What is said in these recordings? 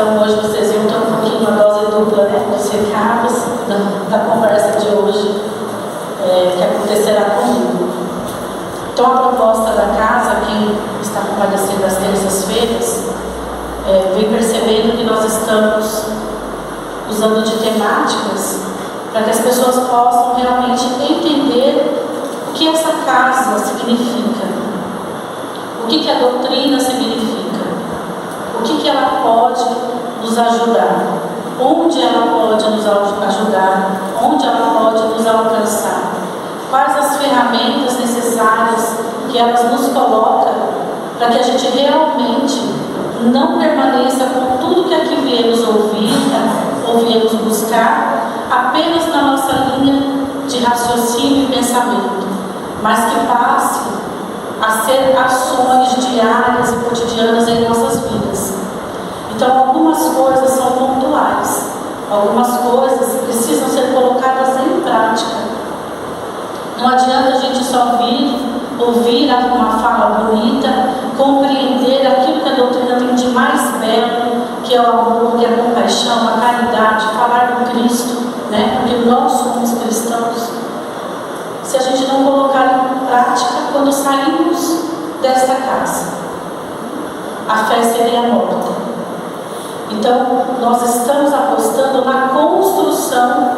Então hoje vocês iam ter um pouquinho uma dose dupla, né, dos recados da conversa de hoje, que acontecerá comigo. Então a proposta da casa, quem está comparecendo às terças-feiras, vem percebendo que nós estamos usando de temáticas para que as pessoas possam realmente entender o que essa casa significa, o que a doutrina significa, o que ela pode nos ajudar, onde ela pode nos ajudar, onde ela pode nos alcançar, quais as ferramentas necessárias que elas nos colocam para que a gente realmente não permaneça com tudo que aqui viemos ouvir, ou viemos buscar, apenas na nossa linha de raciocínio e pensamento, mas que passe a ser ações diárias e cotidianas em nossas vidas. Então, algumas coisas são pontuais, algumas coisas precisam ser colocadas em prática. Não adianta a gente só ouvir uma fala bonita, compreender aquilo que a doutrina tem de mais belo, que é o amor, que é a compaixão, a caridade, falar do Cristo, né? Porque nós somos cristãos. Se a gente não colocar em prática quando saímos desta casa, a fé seria morta. Então, nós estamos apostando na construção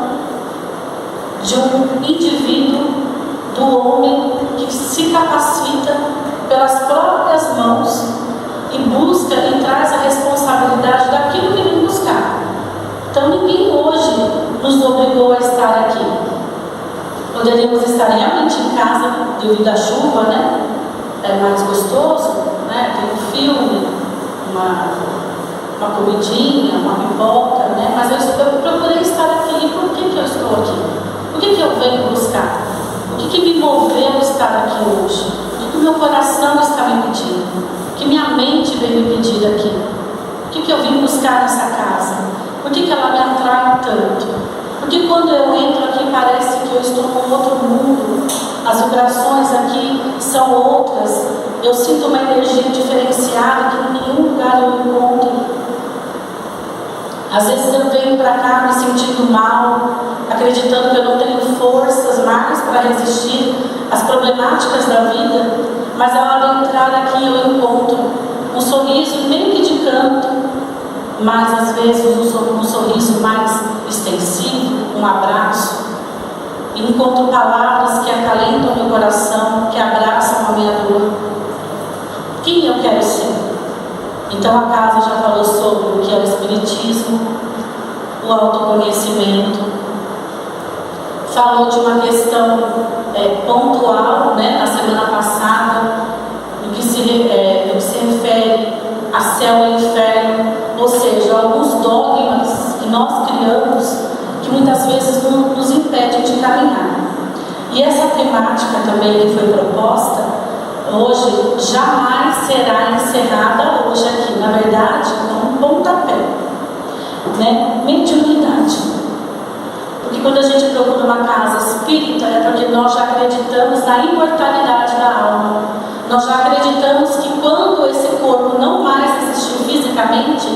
de um indivíduo, do homem que se capacita pelas próprias mãos e busca e traz a responsabilidade daquilo que vem buscar. Então, ninguém hoje nos obrigou a estar aqui. Poderíamos estar realmente em casa devido à chuva, né? É mais gostoso, né? Tem um filme, uma comidinha, uma pipoca, né? Mas eu procurei estar aqui. Por que eu estou aqui? O que eu venho buscar? O que me moveu a estar aqui hoje? O que o meu coração está me pedindo? O que minha mente veio me pedir aqui? O que eu vim buscar nessa casa? Por que ela me atrai tanto? Porque quando eu entro aqui parece que eu estou num outro mundo, as vibrações aqui são outras, eu sinto uma energia diferenciada que em nenhum lugar eu encontro. Às vezes eu venho para cá me sentindo mal, acreditando que eu não tenho forças mais para resistir às problemáticas da vida, mas ao adentrar aqui eu encontro um sorriso meio que de canto, mas às vezes um sorriso mais extensivo, um abraço, e encontro palavras que acalentam meu coração, que abraçam a minha dor. Quem eu quero ser? Então a casa já falou sobre o que é o Espiritismo, o autoconhecimento, falou de uma questão pontual, né, na semana passada, no que se refere a céu e inferno, ou seja, alguns dogmas que nós criamos que muitas vezes nos impedem de caminhar. E essa temática também que foi proposta hoje jamais será encerrada hoje aqui. Na verdade, é um pontapé, né? Mediunidade. Porque quando a gente procura uma casa espírita é porque nós já acreditamos na imortalidade da alma. Nós já acreditamos que quando esse corpo não mais existir fisicamente,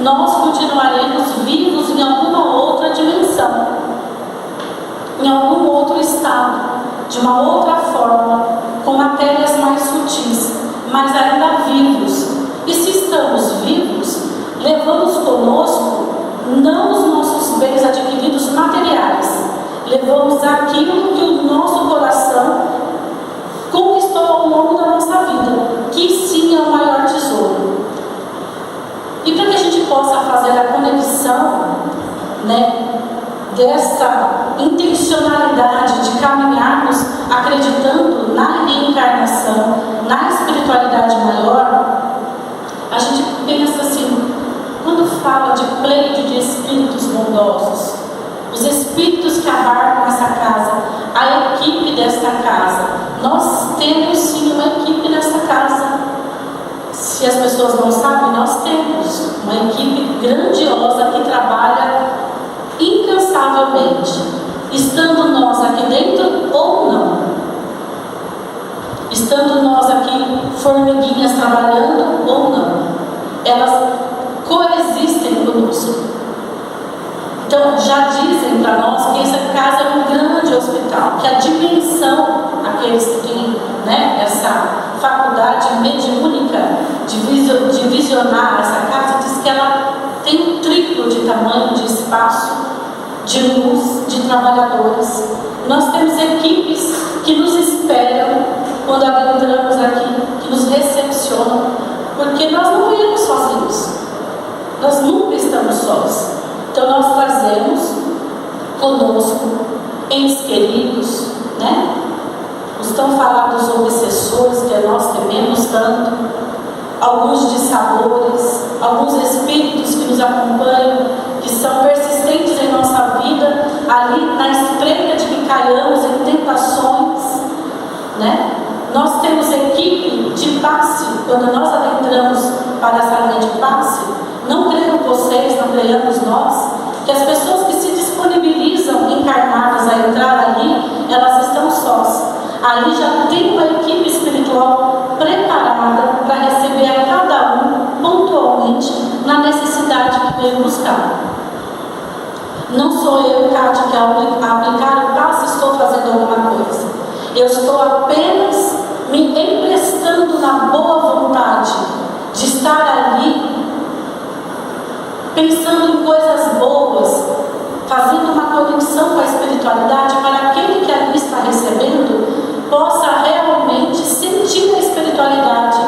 nós continuaremos vivos em alguma outra dimensão, em algum outro estado, de uma outra forma, com matérias mais sutis, mas ainda vivos. E se estamos vivos, levamos conosco não os nossos bens adquiridos materiais, levamos aquilo que o nosso coração conquistou ao longo da nossa vida, que sim é o maior tesouro. E para que a gente possa fazer a conexão, né, dessa intencionalidade de caminharmos acreditando na reencarnação, na espiritualidade maior, a gente pensa assim, quando fala de pleito de espíritos bondosos, os espíritos que abarcam essa casa, a equipe desta casa, nós temos sim uma equipe nesta casa. Se as pessoas não sabem, nós temos uma equipe grandiosa que trabalha incansavelmente, estando nós aqui dentro ou não, estando nós aqui formiguinhas trabalhando ou não, elas coexistem Então, já dizem para nós que essa casa é um grande hospital, que a dimensão, aqueles que têm, né, essa faculdade mediúnica de visionar essa casa, diz que ela tem um triplo de tamanho, de espaço, de luz, de trabalhadores. Nós temos equipes que nos esperam quando adentramos aqui, que nos recepcionam, porque nós não viemos sozinhos, nós nunca estamos sós. Então nós trazemos conosco entes queridos, né? Os tão falados obsessores que nós tememos tanto, alguns dissabores, alguns espíritos que nos acompanham, que são persistentes em nossa vida, ali na espreita de que caiamos em tentações, né? Nós temos equipe de passe, quando nós adentramos para essa linha de passe, não creiam vocês, não creiamos nós, que as pessoas que se disponibilizam encarnadas a entrar ali, elas estão sós. Ali já tem uma equipe espiritual preparada para receber a cada um pontualmente na necessidade que veio buscar. Não sou eu, Kátia, que ao aplicar o passe estou fazendo alguma coisa. Eu estou apenas me emprestando na boa vontade de estar ali pensando em coisas boas, fazendo uma conexão com a espiritualidade para aquele que ali está recebendo possa realmente sentir a espiritualidade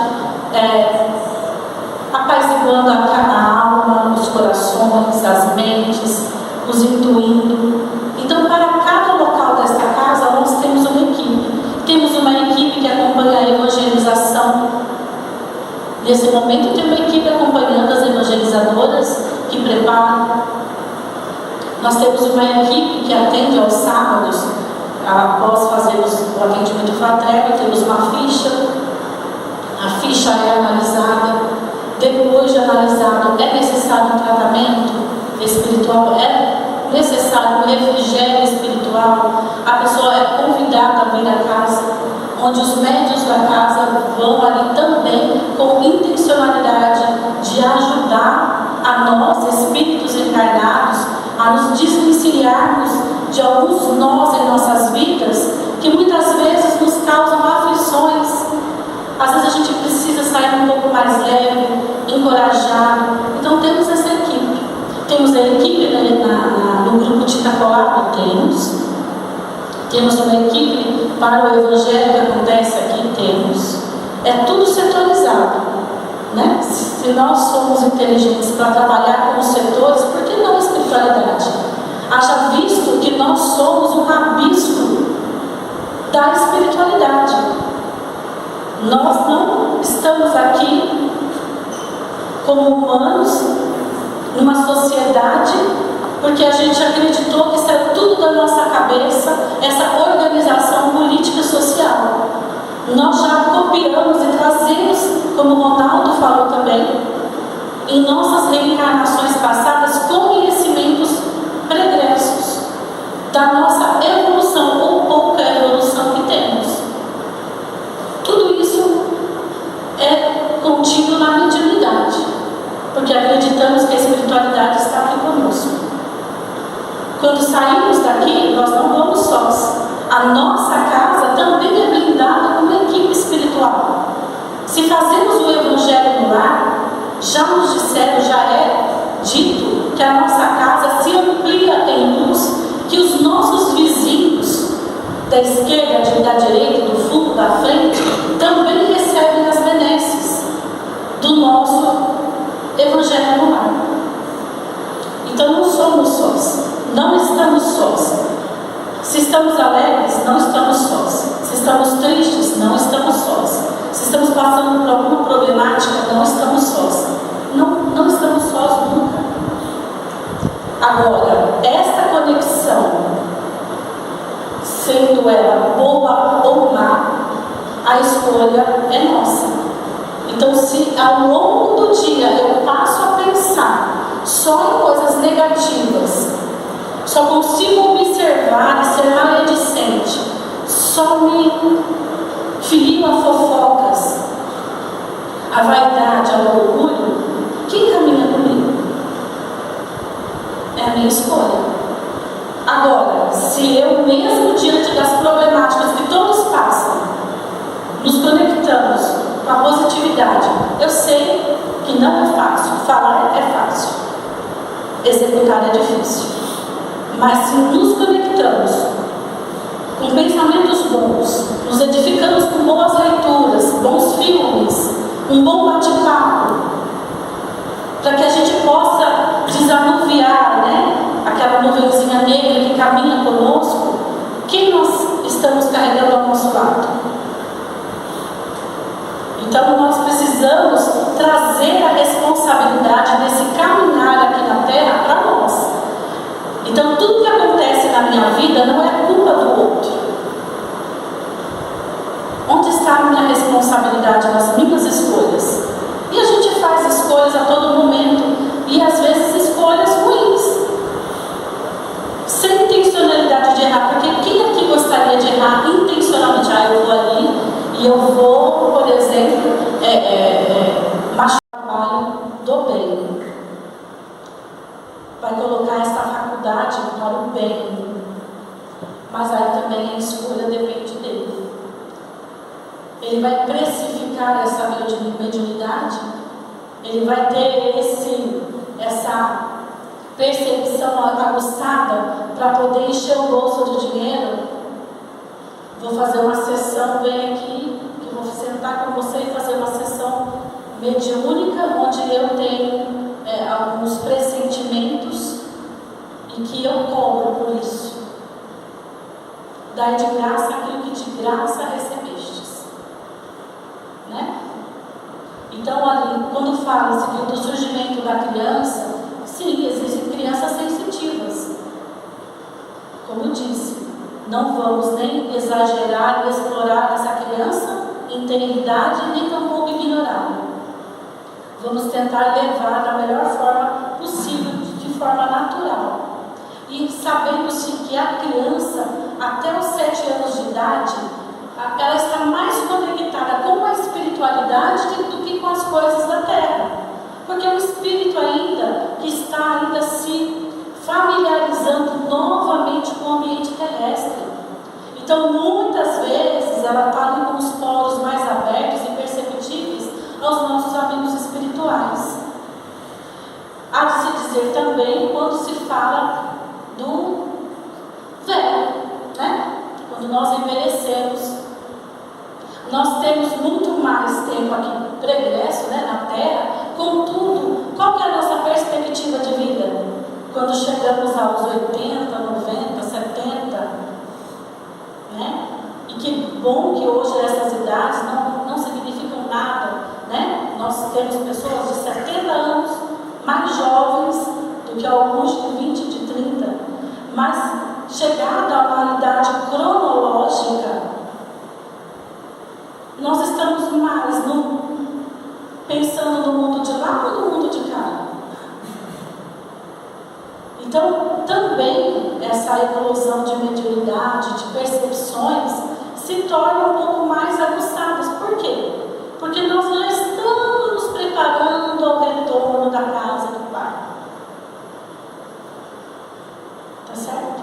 apaziguando a alma, os corações, as mentes, os intuindo. Então, para cada local desta casa, nós temos uma equipe. Temos uma equipe que acompanha a evangelização. Nesse momento, tem uma equipe acompanhando as evangelizadoras que preparam. Nós temos uma equipe que atende aos sábados, após fazermos o atendimento fraterno, temos uma ficha. A ficha é analisada. Depois de analisado, é necessário um tratamento espiritual, é necessário um refrigério espiritual. A pessoa é convidada a vir à casa, onde os médiuns da casa vão ali também com intencionalidade de ajudar a nós, espíritos encarnados, a nos desvencilharmos de alguns nós em nossas vidas que muitas vezes nos causam aflições. Às vezes a gente precisa sair um pouco mais leve, encorajado. Então temos essa equipe. Temos a equipe no grupo de Itacoapa, temos uma equipe para o evangelho que acontece aqui, temos. É tudo setorizado, né? Se nós somos inteligentes para trabalhar com os setores, por que não a espiritualidade? Haja visto que nós somos um rabisco da espiritualidade. Nós não estamos aqui como humanos numa sociedade porque a gente acreditou que isso é tudo da nossa cabeça, essa organização política e social. Nós já copiamos e trazemos, como o Ronaldo falou também, em nossas reencarnações passadas, conhecimentos pregressos da nossa evolução ou pouca evolução que temos. Tudo isso é contido na mediunidade, porque acreditamos que a espiritualidade está aqui conosco. Quando saímos daqui, nós não vamos sós. A nossa casa também é blindada com uma equipe espiritual. Se fazemos o evangelho no lar, já nos disseram, já é dito que a nossa casa se amplia em luz, que os nossos vizinhos da esquerda, da direita, do fundo, da frente, também recebem as benesses do nosso evangelho no lar. Então não somos sós, não estamos sós. Se estamos alegres, não estamos sós. Se estamos tristes, não estamos sós. Se estamos passando por alguma problemática, não estamos sós. Não estamos sós nunca. Agora, esta conexão, sendo ela boa ou má, a escolha é nossa. Então, se ao longo do dia eu passo a pensar só em coisas negativas, só consigo observar e ser maledicente, só me filiu a fofocas, a vaidade, ao orgulho, quem caminha comigo? É a minha escolha. Agora, se eu mesmo diante das problemáticas que todos passam, nos conectamos com a positividade, eu sei que não é fácil, falar é fácil, executar é difícil. Mas se nos conectamos com pensamentos bons, nos edificamos com boas leituras, bons filmes, um bom bate-papo, para que a gente possa desanuviar, aquela nuvenzinha negra que caminha conosco, quem nós estamos carregando ao nosso lado. Então nós precisamos trazer a responsabilidade desse caminhar aqui na Terra para nós. Então tudo que acontece na minha vida não é culpa do outro. Onde está a minha responsabilidade nas minhas escolhas? E a gente faz escolhas a todo momento, e às vezes escolhas ruins, sem intencionalidade de errar, porque quem aqui gostaria de errar intencionalmente? Eu vou ali e eu vou, por exemplo, machucar o trabalho do bem. Vai colocar essa faculdade para o bem, mas aí também a escolha depende dele. Ele vai precificar essa mediunidade, ele vai ter essa percepção aguçada para poder encher o bolso de dinheiro. Vou fazer uma sessão, vem aqui, que vou sentar com você e fazer uma sessão mediúnica, onde eu tenho alguns pressentimentos e que eu cobro por isso. Dai de graça aquilo que de graça recebestes. Então, ali, quando fala-se do surgimento da criança, sim, existem crianças sensitivas. Como eu disse, não vamos nem exagerar e explorar essa criança em tenridade, nem tampouco ignorá-la. Vamos tentar levar da melhor forma possível, de forma natural. E sabendo-se que a criança, até os 7 anos de idade, ela está mais conectada com a espiritualidade do que com as coisas da terra. Porque é o espírito ainda que está se familiarizando novamente com o ambiente terrestre. Então, muitas vezes, ela está ali com os poros mais abertos e perceptíveis aos nossos amigos espirituais. Há de se dizer também quando se fala do velho, quando nós envelhecemos. Nós temos muito mais tempo aqui pregresso, na Terra. Contudo, qual que é a nossa perspectiva de vida? Quando chegamos aos 80, 90, 70, E que bom que hoje essas idades não significam nada, Nós temos pessoas de 70 anos mais jovens do que alguns de 20, de 30, mas chegada a uma idade cronológica, nós estamos mais pensando no mundo de lá ou no mundo de cá. Então, também essa eclosão de mediunidade, de percepções, se torna um pouco mais aguçadas. Por quê? Porque nós já estamos nos preparando ao retorno da casa do Pai. Tá certo?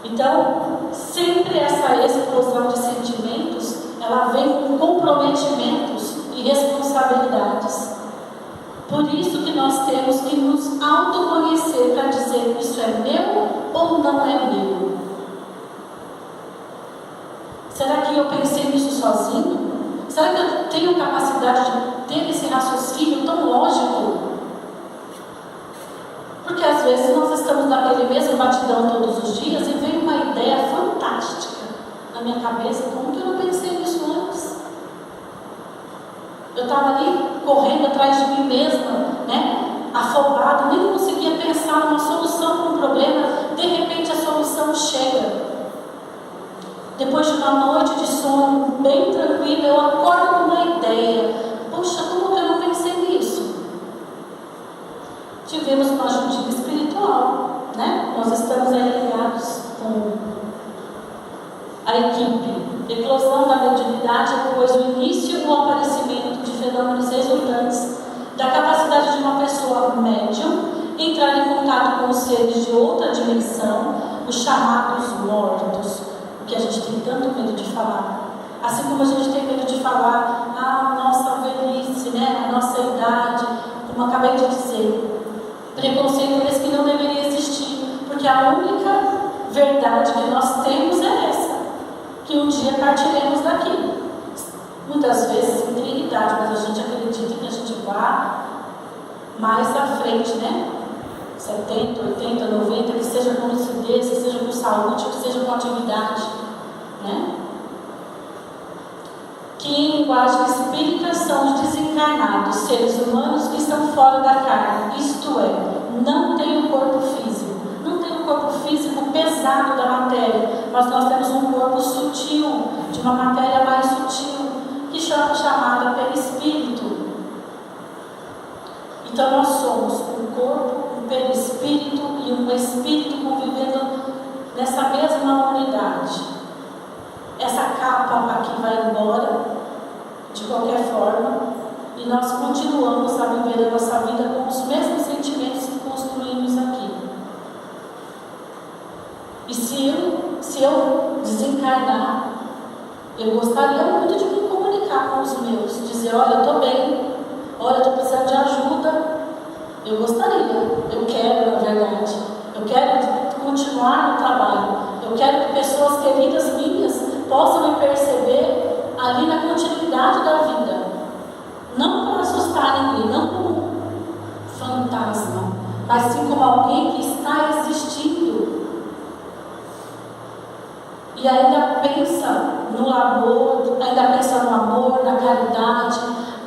Então, sempre essa explosão de sentimentos, ela vem com comprometimentos e responsabilidades. Por isso que nós temos que nos autoconhecer para dizer: isso é meu ou não é meu? Será que eu pensei nisso sozinho? Será que eu tenho capacidade de ter esse raciocínio tão lógico? Porque às vezes nós estamos naquele mesmo batidão todos os dias e vem uma ideia fantástica na minha cabeça. Como que eu não pensei nisso antes? Eu estava ali correndo atrás de mim mesma, afobada, nem conseguia pensar numa solução para um problema. De repente a solução chega. Depois de uma noite de sono bem tranquila, eu acordo com uma ideia. Poxa, como que eu não pensei nisso? Tivemos uma ajudinha espiritual, Nós estamos aí ligados com a equipe. Eclosão da mediunidade é, pois, o início do aparecimento de fenômenos resultantes da capacidade de uma pessoa médium entrar em contato com os seres de outra dimensão, os chamados mortos, que a gente tem tanto medo de falar. Assim como a gente tem medo de falar a nossa velhice, né? A nossa idade, como acabei de dizer, preconceito esse que não deveria existir, porque a única verdade que nós temos é essa, que um dia partiremos daqui. Muitas vezes em idade, mas a gente acredita que a gente vá mais à frente, né? 70, 80, 90, que seja com lucidez, que seja com saúde, que seja com atividade, né? Que em linguagem espírita são os desencarnados, seres humanos que estão fora da carne, isto é, não tem um corpo físico, não tem um corpo físico pesado da matéria, mas nós temos um corpo sutil, de uma matéria mais sutil, que chamada perispírito. Então nós somos um corpo, um perispírito e um espírito convivendo nessa mesma unidade. Essa capa aqui vai embora, de qualquer forma, e nós continuamos a viver a nossa vida com os mesmos sentimentos que construímos aqui. E se eu desencarnar, eu gostaria muito de me comunicar com os meus, dizer, olha, eu estou bem, olha, eu estou precisando de ajuda. Eu gostaria, eu quero, na verdade, eu quero continuar no trabalho, eu quero que pessoas queridas minhas possam me perceber ali na continuidade da vida, não para assustar ninguém, não como fantasma, mas sim como alguém que está existindo e ainda pensa no amor, ainda pensa no amor, na caridade,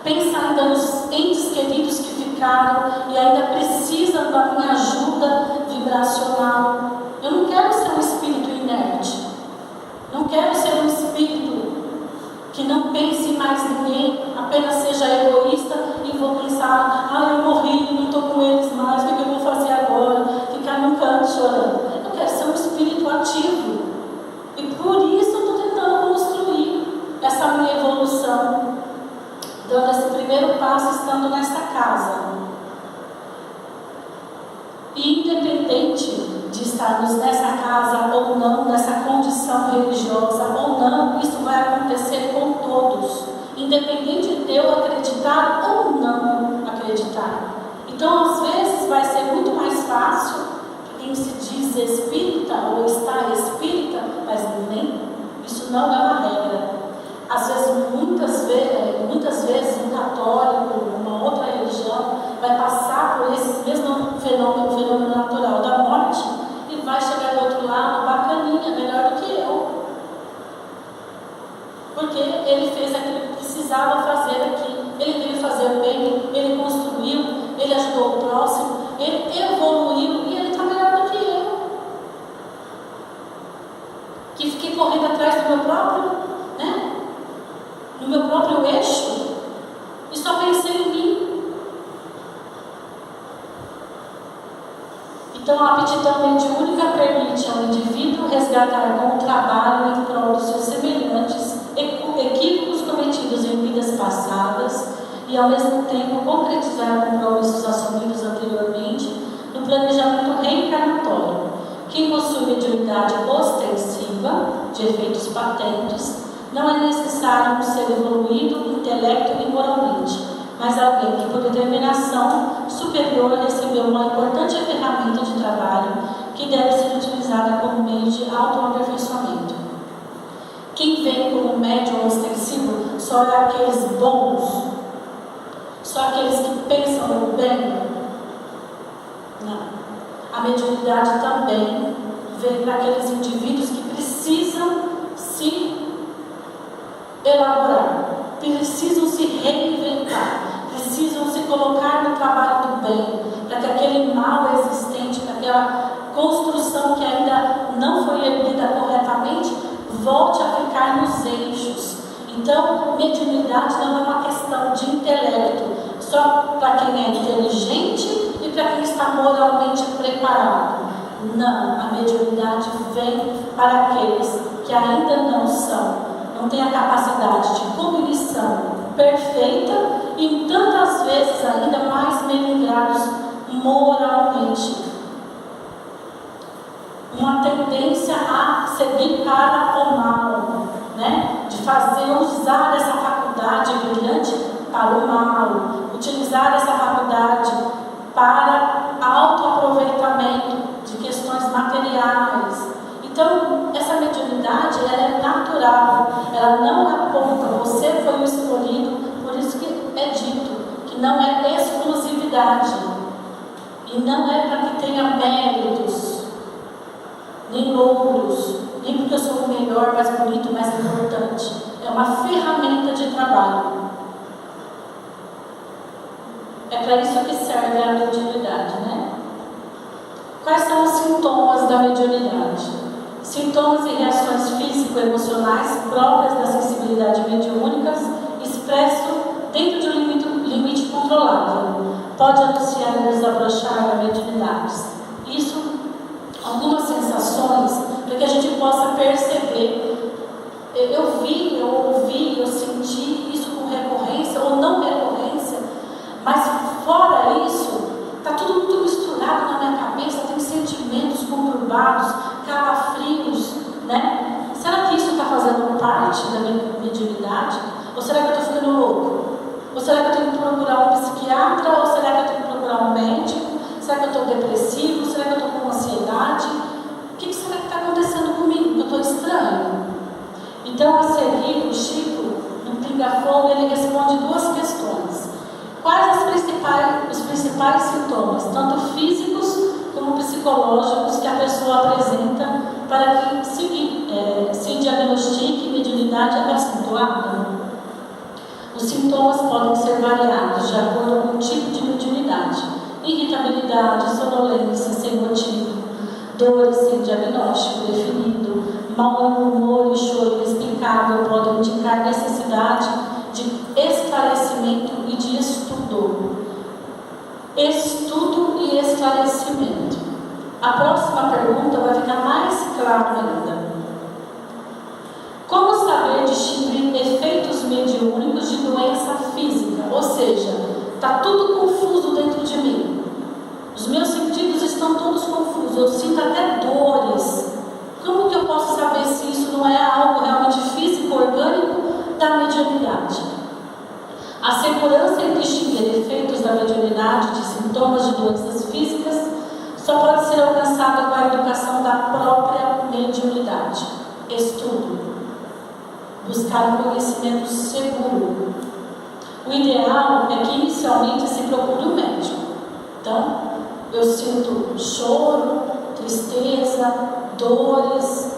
pensa ainda nos entes queridos que ficaram e ainda precisam da minha ajuda vibracional. Eu não quero ser um espírito inerte, não quero ser um espírito que não pense em mais ninguém, apenas seja egoísta e vou pensar, eu morri, não estou com eles mais, o que eu vou fazer agora? Ficar num canto chorando. Eu quero ser um espírito ativo e por isso eu estou tentando construir essa minha evolução, dando esse primeiro passo estando nessa casa. E independente de estarmos nessa casa ou não, nessa condição religiosa ou não, isso vai acontecer com todos, independente de eu acreditar ou não acreditar. Então, às vezes, vai ser muito mais fácil quem se diz espírita ou está espírita, mas nem isso não é uma regra. Às vezes, muitas vezes, um católico, uma outra religião, vai passar por esse mesmo fenômeno natural da morte e vai chegar do outro lado bacaninha, melhor do que eu. Porque ele fez aquilo que precisava fazer aqui. Ele veio fazer o bem, ele construiu, ele ajudou o próximo, ele evoluiu e ele está melhor do que eu. Que fiquei correndo atrás do meu próprio, né? No meu próprio eixo, e só pensei em mim. Então a aptidão mediúnica permite ao indivíduo resgatar com o trabalho em prol dos seus semelhantes equívocos cometidos em vidas passadas e ao mesmo tempo concretizar compromissos assumidos anteriormente no planejamento reencarnatório. Quem possui mediunidade ostensiva de efeitos patentes não é necessário ser evoluído intelecto e moralmente, mas alguém que por determinação superior recebeu uma importante ferramenta de trabalho que deve ser utilizada como meio de autoaperfeiçoamento. Quem vem como médium ostensivo só é aqueles bons, só aqueles que pensam no bem? Não. A mediunidade também vem para aqueles indivíduos que precisam se elaborar, precisam se reinventar, precisam se colocar no trabalho do bem, para que aquele mal existente, para aquela construção que ainda não foi erguida corretamente, volte a ficar nos eixos. Então, mediunidade não é uma questão de intelecto, só para quem é inteligente e para quem está moralmente preparado. Não, a mediunidade vem para aqueles que ainda não têm a capacidade de cognição perfeita e tantas vezes ainda mais melhorados moralmente. negativa. Uma tendência a seguir para o mal, né? De usar essa faculdade brilhante para o mal, utilizar essa faculdade para autoaproveitamento de questões materiais. Então, essa mediunidade, ela é natural, ela não aponta, você foi o escolhido, por isso que é dito que não é exclusividade, e não é para que tenha méritos, nem louros, nem porque eu sou o melhor, mais bonito, mais importante. É uma ferramenta de trabalho. É para isso que serve a mediunidade, né? Quais são os sintomas da mediunidade? Sintomas e reações físico-emocionais próprias da sensibilidade mediúnica, expresso dentro de um limite controlável. Pode anunciar e desabrochar a mediunidade. Isso, algumas sensações, para que a gente possa perceber. Eu vi, eu ouvi, eu senti isso com recorrência ou não recorrência, mas fora isso, está tudo muito misturado na minha cabeça, tem sentimentos conturbados, calafrios, né? Será que isso está fazendo parte da minha mediunidade? Ou será que eu estou ficando louco? Ou será que eu tenho que procurar um psiquiatra? Ou será que eu tenho que procurar um médico? Será que eu estou depressivo? Será que eu estou com ansiedade? O que será que está acontecendo comigo? Eu estou estranho. Então, a seguir, o Chico, no Pinga Fogo, ele responde duas questões. Quais os principais sintomas, tanto físicos como psicológicos, que a pessoa apresenta para que se diagnostique mediunidade acentuada? Os sintomas podem ser variados de acordo com o tipo de mediunidade: irritabilidade, sonolência sem motivo, dores sem diagnóstico definido, mau humor e choro inexplicável podem indicar necessidade de esclarecimento e de estudo. Estudo e esclarecimento. A próxima pergunta vai ficar mais clara ainda. Como saber distinguir efeitos mediúnicos de doença física? Ou seja, está tudo confuso dentro de mim. Os meus sentidos estão todos confusos. Eu sinto até dores. Como que eu posso saber se isso não é algo realmente físico, orgânico da mediunidade? A segurança em distinguir efeitos da mediunidade de sintomas de doenças físicas só pode ser alcançada com a educação da própria mediunidade. Estudo. Buscar um conhecimento seguro. O ideal é que inicialmente se procure um médico. Então, eu sinto choro, tristeza, dores,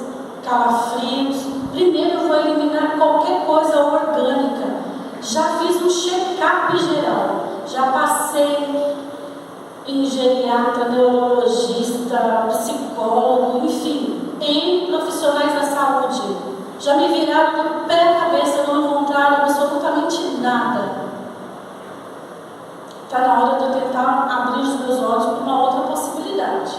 calafrios. Primeiro eu vou eliminar qualquer coisa orgânica. Já fiz um check-up geral. Já passei em geriatra, neurologista, psicólogo, enfim, em profissionais da saúde. Já me viraram do pé à cabeça, não encontraram absolutamente nada. Está na hora de eu tentar abrir os meus olhos para uma outra possibilidade.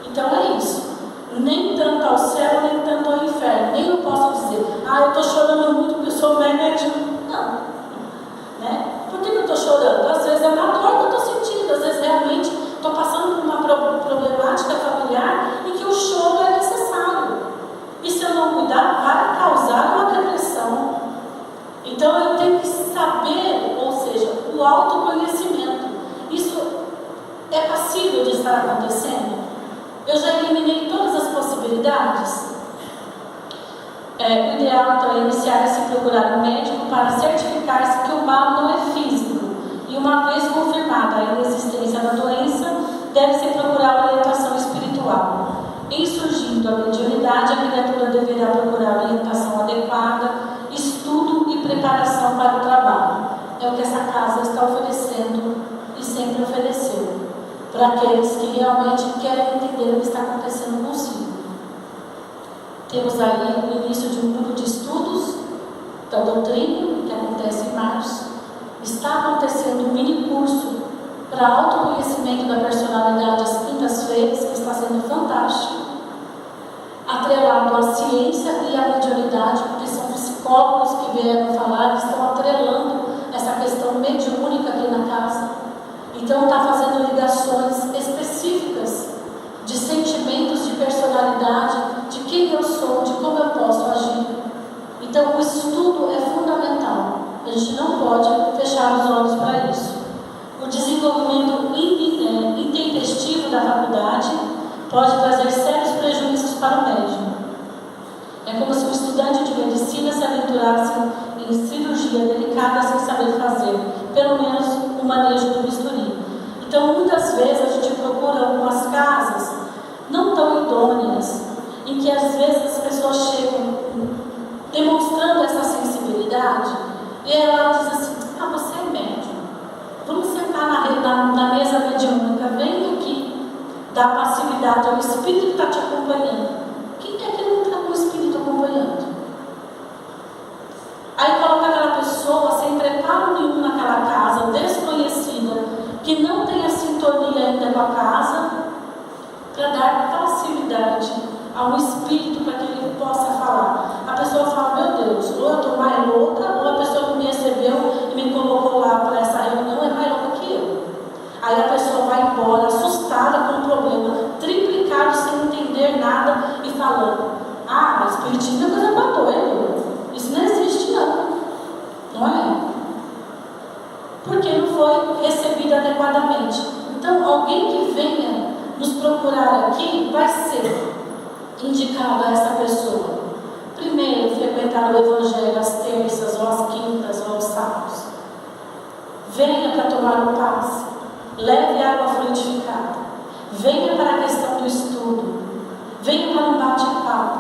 Então é isso. Nem tanto ao céu, nem tanto ao inferno. Nem eu posso dizer, eu estou chorando muito porque eu sou médium. Não. Né? Por que eu estou chorando? Às vezes é uma dor que eu estou sentindo. Às vezes realmente estou passando por uma problemática familiar em que o choro é necessário. E se eu não cuidar, vai causar uma depressão. Então eu tenho que saber, ou seja, o autoconhecimento. Isso é passível de estar acontecendo? Eu já eliminei todas as possibilidades? O ideal então é iniciar a se procurar um médico para certificar-se que o mal não é físico. E uma vez confirmada a inexistência da doença, deve-se procurar orientação espiritual. Em surgindo a mediunidade, a criatura deverá procurar orientação adequada, estudo e preparação para o trabalho. É o que essa casa está oferecendo e sempre ofereceu, para aqueles que realmente querem entender o que está acontecendo consigo. Temos aí o início de um grupo de estudos da doutrina, que acontece em março. Está acontecendo um mini curso para autoconhecimento da personalidade às quintas-feiras, que está sendo fantástico, atrelado à ciência e à mediunidade, porque são psicólogos que vieram falar, que estão atrelando essa questão mediúnica aqui na casa. Então está fazendo ligações específicas sou, de como eu posso agir. Então, o estudo é fundamental. A gente não pode fechar os olhos para isso. O desenvolvimento intempestivo da faculdade pode trazer sérios prejuízos para o médico. É como se um estudante de medicina se aventurasse em cirurgia delicada sem saber fazer, pelo menos o manejo do bisturi. Então, muitas vezes a gente procura algumas casas não tão idôneas, em que às vezes as pessoas chegam demonstrando essa sensibilidade, e ela diz assim: ah, você é médium, vamos sentar na mesa mediúnica, vem aqui, dá passividade ao espírito que está te acompanhando. Quem é que não está com o espírito acompanhando? Aí coloca aquela pessoa sem preparo nenhum naquela casa desconhecida, que não tem a sintonia ainda com a casa, para dar passividade a um espírito para que ele possa falar. A pessoa fala: meu Deus, ou eu estou mais louca, ou a pessoa que me recebeu e me colocou lá para essa reunião é mais louca que eu. Aí a pessoa vai embora assustada com o problema, triplicado, sem entender nada, e falando: ah, espiritismo é coisa para doido, isso não existe não é? Porque não foi recebido adequadamente. Então, alguém que venha nos procurar aqui vai ser indicado a essa pessoa. Primeiro, frequentar o Evangelho às terças, ou às quintas, ou aos sábados. Venha para tomar o passe. Leve água fluidificada. Venha para a questão do estudo. Venha para um bate-papo.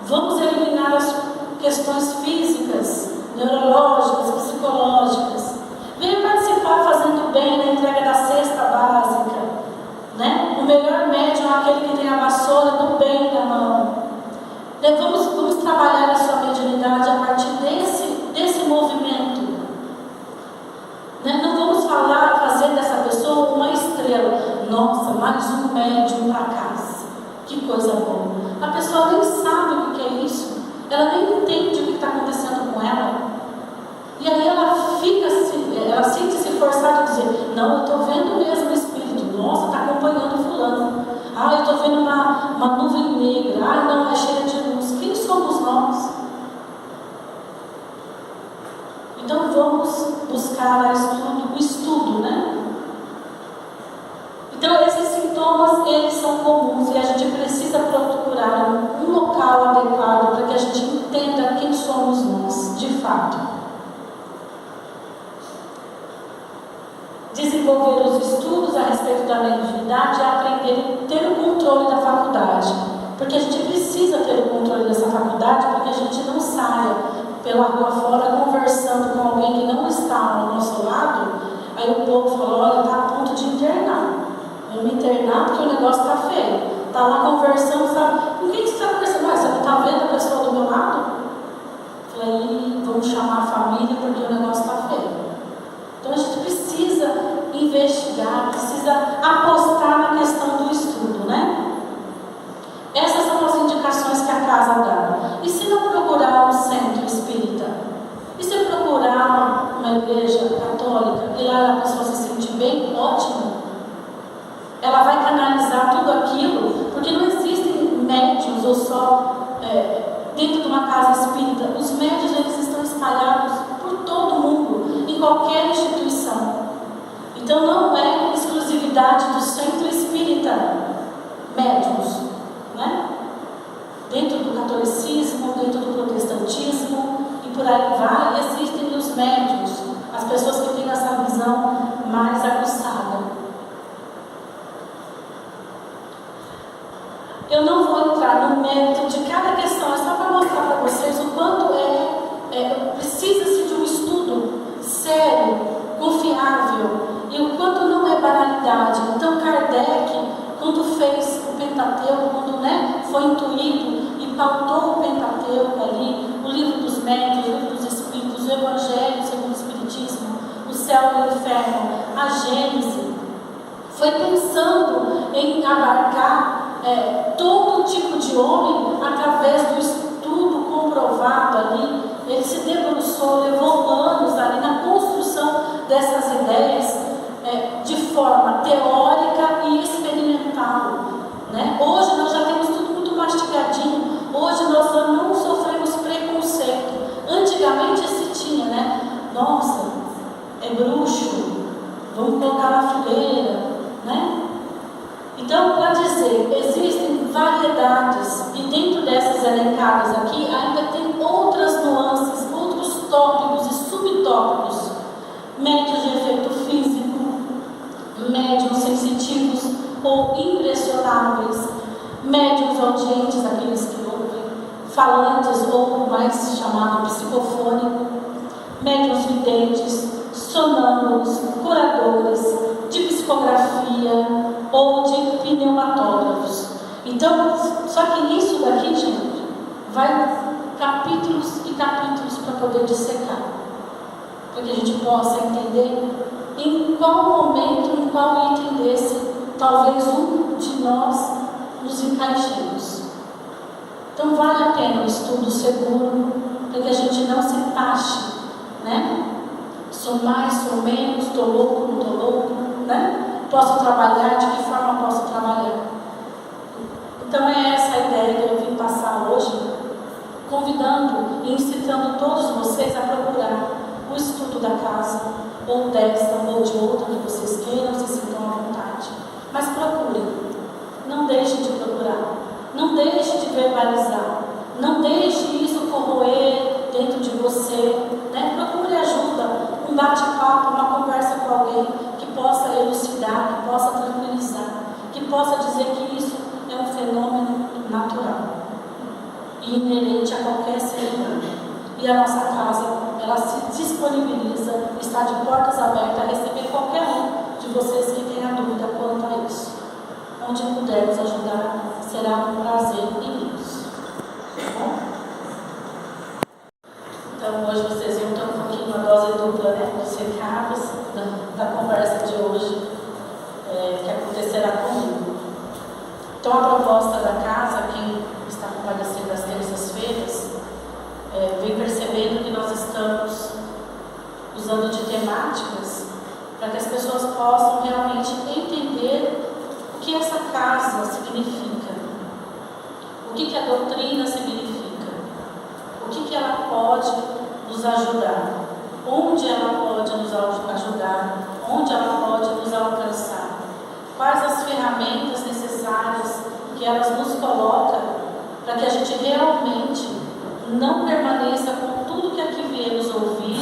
Vamos eliminar as questões físicas, neurológicas, psicológicas. Venha participar fazendo bem na entrega da cesta básica. Né? O melhor médium é aquele que tem a vassoura do bem na mão. Vamos trabalhar a sua mediunidade a partir desse movimento. Né? Não vamos fazer dessa pessoa uma estrela. Nossa, mais um médium para casa. Que coisa boa. A pessoa nem sabe o que é isso. Ela nem entende o que está acontecendo com ela. E aí ela sente-se forçada a dizer: não, eu estou vendo mesmo o espírito. Nossa, está acompanhando fulano. Ah, eu estou vendo uma nuvem negra. Ah, não, é cheia de luz. Quem somos nós? Então vamos buscar o estudo, né? Então esses sintomas, eles são comuns, e a gente precisa procurar um local adequado para que a gente entenda quem somos nós, de fato. Desenvolver os estudos a respeito da mediunidade é aprender a ter o controle da faculdade. Porque a gente precisa ter o controle dessa faculdade, porque a gente não saia pela rua fora conversando com alguém que não está ao nosso lado. Aí o povo fala: olha, está a ponto de internar. Eu me internar porque o negócio está feio. Está lá conversando, sabe? Com quem você está conversando? Você não está vendo a pessoa do meu lado? Falei: vamos chamar a família porque o negócio está feio. Então a gente precisa investigar, precisa apostar na questão do estudo, né? Essas são as indicações que a casa dá. E se não procurar um centro espírita? E se procurar uma igreja católica e lá a pessoa se sente bem? Ótimo. Ela vai canalizar tudo aquilo, porque não existem médiuns ou só dentro de uma casa espírita. Os médiuns, eles estão espalhados por todo mundo, em qualquer instituição. Então não é exclusividade do centro espírita médiuns, né? Dentro do catolicismo, dentro do protestantismo e por aí vai, existem os médiuns, as pessoas que têm essa visão mais aguçada. Eu não vou entrar no mérito de cada questão, é só para mostrar para vocês o quanto precisa-se de um estudo sério, confiável, e o quanto não é banalidade. Então Kardec, quando fez o Pentateuco, quando foi intuído e pautou o Pentateuco ali, o livro dos médiuns, o livro dos espíritos, o Evangelho segundo o Espiritismo, o céu e o inferno, a Gênese, foi pensando em abarcar todo tipo de homem através do estudo comprovado ali. Ele se debruçou, levou anos ali na construção dessas ideias de forma teórica e experimental, né? Hoje nós já temos tudo muito mastigadinho. Hoje nós colocar na fogueira, né? Então, para dizer, existem variedades, e dentro dessas elencadas aqui, ainda tem outras nuances, outros tópicos e subtópicos. Médios de efeito físico, médios sensitivos ou impressionáveis, médios audientes, aqueles que ouvem, falantes ou mais chamado psicofônico, médios videntes, sonâmbulos, curadores, de psicografia ou de pneumatógrafos. Então, só que nisso daqui, gente, vai capítulos e capítulos para poder dissecar, para que a gente possa entender em qual momento, em qual item desse, talvez um de nós nos encaixemos. Então, vale a pena o estudo seguro, para que a gente não se taxe, né? Sou mais, sou menos, estou louco, não estou louco, né? Posso trabalhar, de que forma posso trabalhar? Então é essa a ideia que eu vim passar hoje, convidando e incitando todos vocês a procurar o estudo da casa, ou desta, ou de outra, que vocês queiram, se sintam à vontade. Mas procurem, não deixem de procurar, não deixem de verbalizar, não deixe isso corroer dentro de você, né? Procure ajuda, um bate-papo, uma conversa com alguém que possa elucidar, que possa tranquilizar, que possa dizer que isso é um fenômeno natural e inerente a qualquer ser humano. E a nossa casa, ela se disponibiliza, está de portas abertas a receber qualquer um de vocês que tenha dúvida quanto a isso. Onde pudermos ajudar, será um prazer imenso. Tá bom? Então, hoje vocês viram um pouquinho uma dose dupla, né, dos recados da conversa de hoje, que acontecerá comigo. Então, a proposta da casa, quem está comparecendo às terças-feiras, vem percebendo que nós estamos usando de temáticas para que as pessoas possam realmente entender o que essa casa significa, o que a doutrina significa, o que ela pode nos ajudar, onde ela pode nos ajudar, onde ela pode nos alcançar, quais as ferramentas necessárias que elas nos colocam para que a gente realmente não permaneça com tudo que aqui viemos ouvir,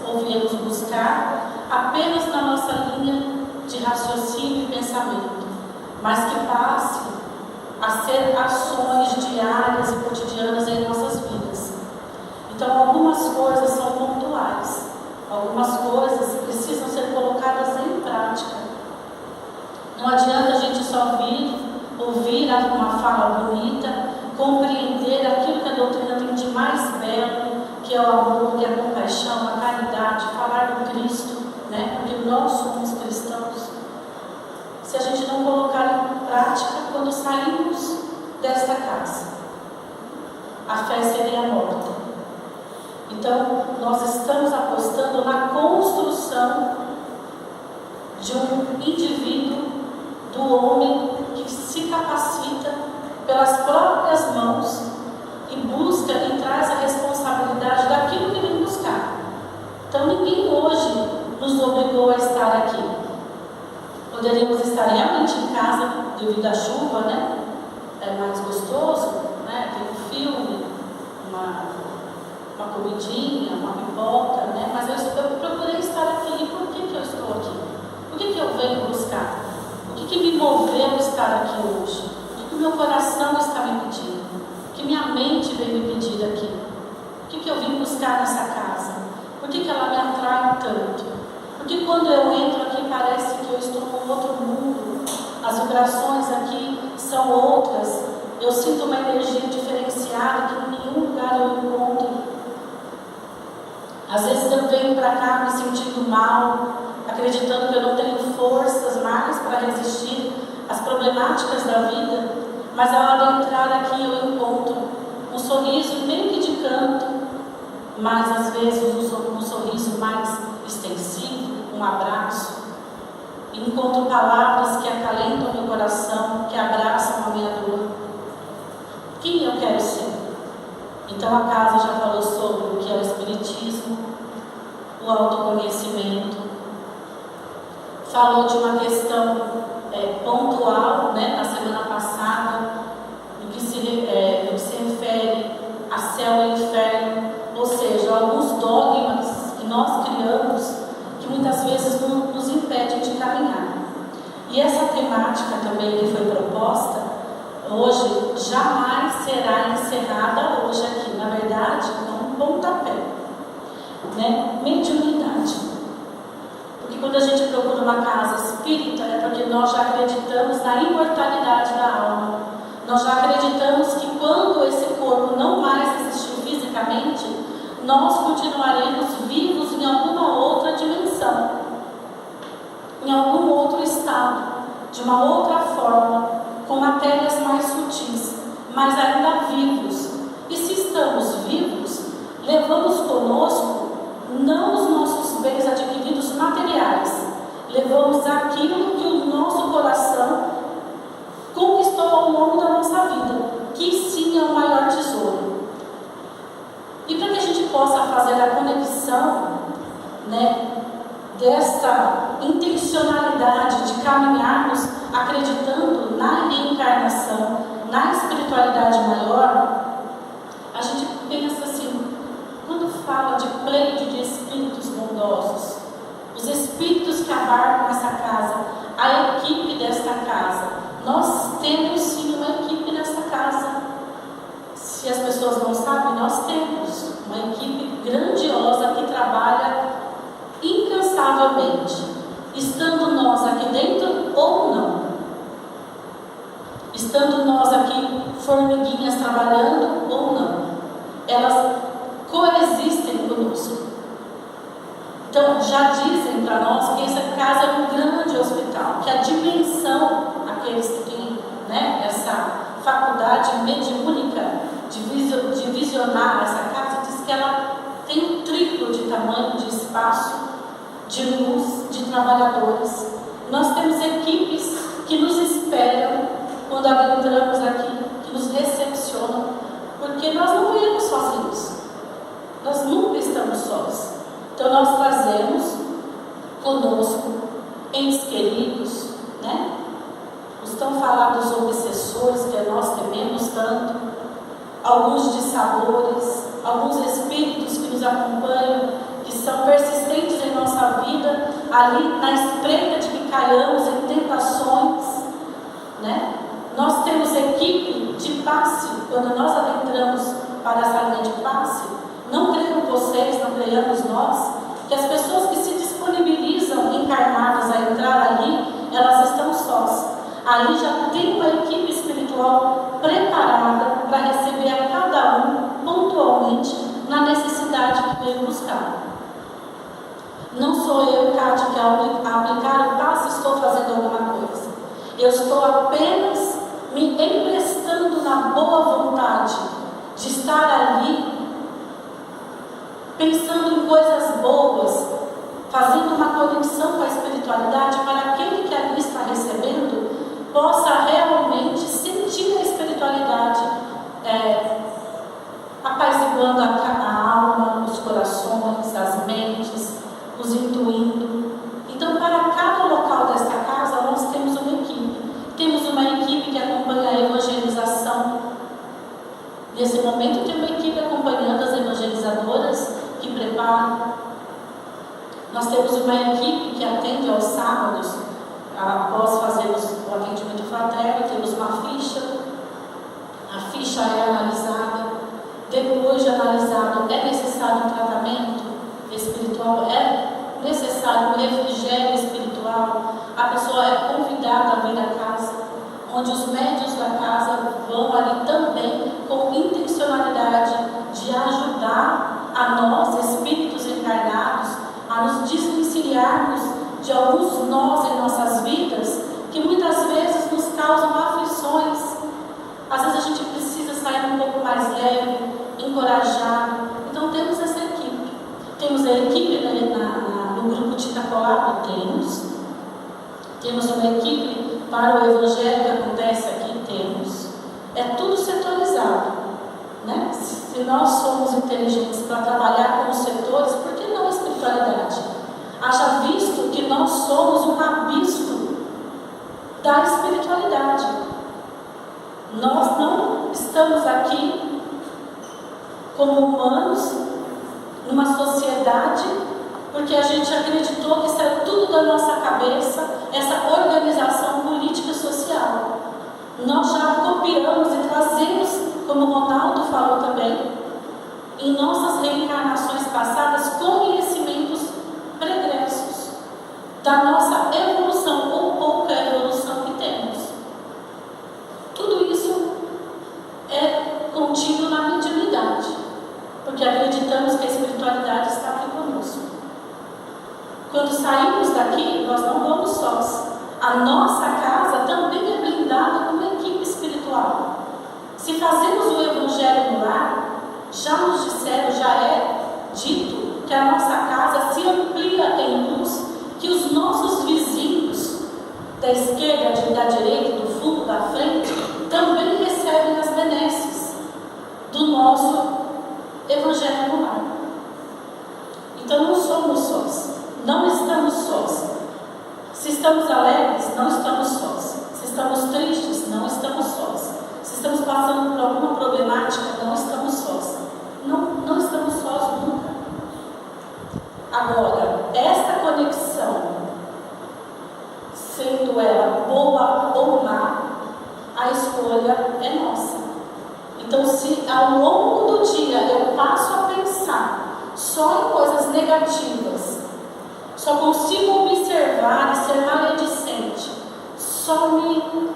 ou viemos buscar, apenas na nossa linha de raciocínio e pensamento, mas que passe a ser ações diárias e cotidianas em nossas vidas. Então, algumas coisas são pontuais, algumas coisas precisam ser colocadas em prática. Não adianta a gente só ouvir uma fala bonita, compreender aquilo que a doutrina tem de mais belo, que é o amor, que é a compaixão, a caridade, falar do Cristo, né? Porque nós somos cristãos. Se a gente não colocar em prática quando saímos desta casa, a fé seria morta. Então, nós estamos apostando na construção de um indivíduo, do homem que se capacita pelas próprias mãos e busca e traz a responsabilidade daquilo que vem buscar. Então, ninguém hoje nos obrigou a estar aqui. Poderíamos estar realmente em casa devido à chuva, né? É mais gostoso, né? Tem um filme, uma comidinha, uma pipoca, né? Mas eu procurei estar aqui. E por que eu estou aqui? O que eu venho buscar? O que me moveu a estar aqui hoje? O que o meu coração está me pedindo? O que minha mente veio me pedir aqui? O que eu vim buscar nessa casa? Por que ela me atrai tanto? Porque quando eu entro aqui parece que eu estou num outro mundo. As vibrações aqui são outras. Eu sinto uma energia diferenciada que em nenhum lugar eu encontro. Às vezes eu venho para cá me sentindo mal, acreditando que eu não tenho forças mais para resistir às problemáticas da vida, mas ao adentrar aqui eu encontro um sorriso meio que de canto, mas às vezes um sorriso mais extensivo, um abraço. Encontro palavras que acalentam meu coração, que abraçam a minha dor. Quem eu quero ser? Então a casa já falou sobre o que é o Espiritismo, o autoconhecimento. falou de uma questão pontual, né, na semana passada, no que se refere a céu e inferno, ou seja, alguns dogmas que nós criamos que muitas vezes nos impedem de caminhar. E essa temática também que foi proposta hoje jamais será encerrada hoje aqui. Na verdade, é um pontapé, né? Mediunidade. Porque quando a gente procura uma casa espírita, é porque nós já acreditamos na imortalidade da alma. Nós já acreditamos que quando esse corpo não mais existir fisicamente, nós continuaremos vivos em alguma outra dimensão, em algum outro estado, de uma outra forma, com matérias mais sutis, mas ainda vivos. E se estamos vivos, levamos conosco não os nossos bens adquiridos materiais, levamos aquilo que o nosso coração conquistou ao longo da nossa vida, que sim é o maior tesouro. E para que a gente possa fazer a conexão, né, desta intencionalidade de caminharmos acreditando na reencarnação, na espiritualidade maior, a gente pensa assim, quando fala de pleito de espíritos bondosos, os espíritos que abarcam essa casa, a equipe desta casa, nós temos sim uma equipe nesta casa. Se as pessoas não sabem, nós temos uma equipe grandiosa que trabalha incansavelmente, estando nós aqui dentro ou não, estando nós aqui formiguinhas trabalhando ou não, elas coexistem conosco. Então já dizem para nós que essa casa é um grande hospital, que a dimensão, aqueles que têm, né, essa faculdade mediúnica de visionar essa casa, diz que ela tem um triplo de tamanho, de espaço, de luz, de trabalhadores. Nós temos equipes que nos esperam quando adentramos aqui, que nos recepcionam, porque nós não viemos sozinhos, nós nunca estamos sós. Então nós trazemos conosco entes queridos, né? Os tão falados obsessores que nós tememos tanto, alguns dissadores, alguns espíritos que nos acompanham, que são persistentes em nossa vida, ali na espreita de que caiamos em tentações, né? Nós temos equipe de passe, quando nós adentramos para essa linha de passe, não creiam vocês, não creiamos nós, que as pessoas que se disponibilizam encarnadas a entrar ali, elas estão sós. Ali já tem uma equipe espiritual preparada para receber a cada um pontualmente na necessidade que veio buscar. Não sou eu, Cátia, que ao aplicar o passe estou fazendo alguma coisa. Eu estou apenas me emprestando na boa vontade de estar ali pensando em coisas boas, fazendo uma conexão com a espiritualidade para aquele que ali está recebendo possa realmente sentir a espiritualidade, apaziguando a alma, os corações, as mentes, os intuindo. Então, para cada local desta casa, nós temos uma equipe. Temos uma equipe que acompanha a evangelização. Nesse momento, tem uma equipe acompanhando as evangelizadoras que preparam. Nós temos uma equipe que atende aos sábados. Após fazermos o atendimento fraterno, temos uma ficha. A ficha é analisada. Depois de analisado, é necessário um tratamento espiritual, é necessário um refrigério espiritual. A pessoa é convidada a vir à casa, onde os médiuns da casa vão ali também com intencionalidade de ajudar a nós, espíritos encarnados, a nos desvencilharmos de alguns nós em nossas vidas que muitas vezes nos causam aflições. Às vezes a gente precisa sair um pouco mais leve, encorajado. Então temos essa equipe. Temos a equipe no grupo de Itacolá, temos uma equipe para o evangelho que acontece aqui, temos. É tudo setorizado, né? Se nós somos inteligentes para trabalhar com os setores, por que não a espiritualidade? Haja visto que nós somos um rabisco da espiritualidade. Nós não estamos aqui como humanos, numa sociedade, porque a gente acreditou que isso era tudo da nossa cabeça, essa organização política e social. Nós já copiamos e trazemos, como o Ronaldo falou também, em nossas reencarnações passadas, conhecimentos pregressos da nossa evolução ou pouca evolução que temos. Tudo isso é contido na mediunidade, porque acreditamos que a espiritualidade está aqui conosco. Quando saímos daqui, nós não vamos sós. A nossa casa também é blindada com uma equipe espiritual. Se fazemos o Evangelho no lar, já nos disseram, já é dito que a nossa casa se amplia em luz, que os nossos vizinhos da esquerda, da direita, do fundo, da frente, também recebem as benesses do nosso Evangelho no lar. Então não somos sós, não estamos sós. Se estamos alegres, não estamos sós. Se estamos tristes, não estamos sós. Se estamos passando por alguma problemática, não estamos sós. Não estamos sós nunca. Agora, esta conexão, sendo ela boa ou má, a escolha é nossa. Então, se ao longo do dia eu passo a pensar só em coisas negativas, só consigo observar e ser maledicente, só me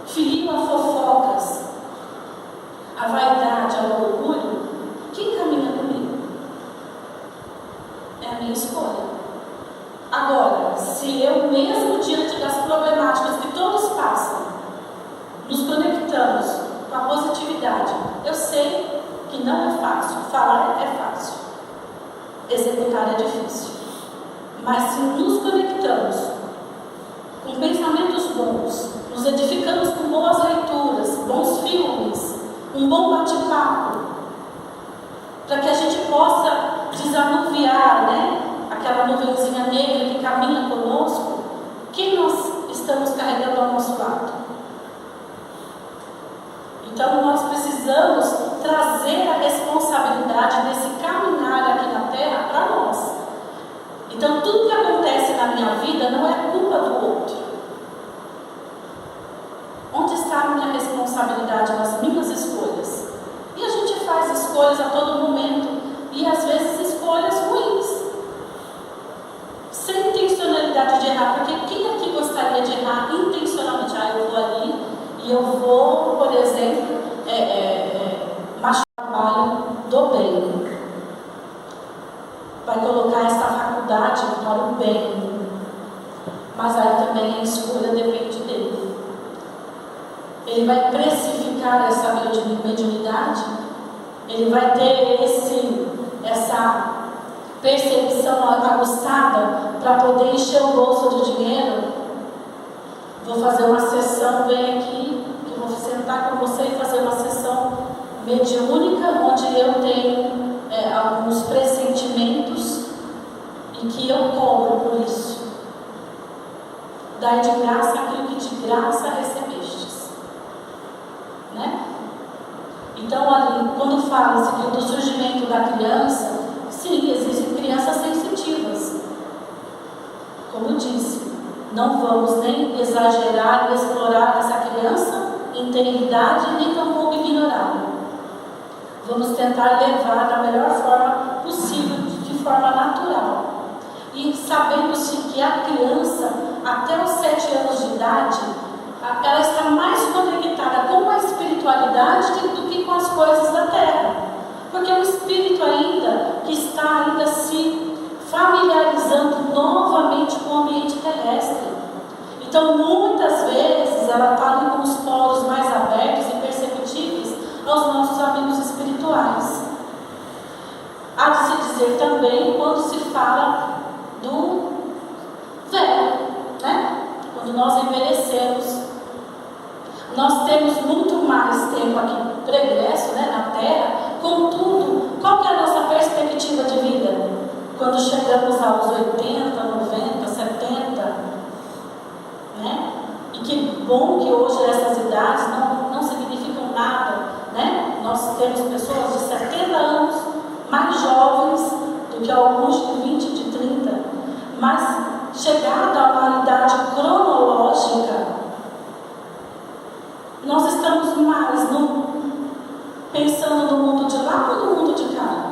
filio a fofocas, a vaidade, ao orgulho, quem caminha comigo? É a minha escolha. Agora, se eu mesmo diante das problemáticas que todos passam, nos conectamos com a positividade, eu sei que não é fácil, falar é fácil, executar é difícil. Mas se nos conectamos com pensamentos bons, nos edificamos com boas leituras, bons filmes, um bom bate-papo, para que a gente possa desanuviar, né, aquela nuvenzinha negra que caminha conosco, quem nós estamos carregando ao nosso lado? Então nós precisamos trazer a responsabilidade desse caminhar aqui na Terra para nós. Então tudo que acontece na minha vida não é culpa do outro. Onde está a minha responsabilidade nas minhas escolhas? E a gente faz escolhas a todo momento, e às vezes escolhas ruins, sem intencionalidade de errar, porque quem aqui gostaria de errar intencionalmente? Eu vou ali e eu vou, por exemplo, machucar o trabalho do bem. Vai colocar essa faculdade para o bem, mas aí também a escolha depende dele. Ele vai precificar essa mediunidade, ele vai ter essa percepção aguçada para poder encher o bolso de dinheiro. Vou fazer uma sessão, vem aqui, que eu vou sentar com você e fazer uma sessão mediúnica, onde eu tenho alguns pressentimentos e que eu cobro por isso. Dai de graça aquilo que de graça recebestes, né? Então, ali, quando fala-se do surgimento da criança, sim, existem crianças sensitivas. Como eu disse, não vamos nem exagerar e explorar essa criança em tenridade, nem tampouco ignorá-la. Vamos tentar levar da melhor forma possível, de forma natural. E sabendo-se que a criança, até os 7 anos de idade, ela está mais conectada com a espiritualidade do que com as coisas da terra. Porque é o espírito ainda que está ainda se familiarizando novamente com o ambiente terrestre. Então, muitas vezes, ela está ali com os poros mais abertos e perceptíveis aos nossos amigos espirituais. Há de se dizer também quando se fala do velho, né? Quando nós envelhecemos, nós temos muito mais tempo aqui pregresso, né, na Terra. Contudo, qual que é a nossa perspectiva de vida? Quando chegamos aos 80, 90, 70, bom que hoje essas idades não significam nada, né? Nós temos pessoas de 70 anos mais jovens do que alguns de 20, de 30, mas chegada a uma idade cronológica, nós estamos mais pensando no mundo de lá ou no mundo de cá.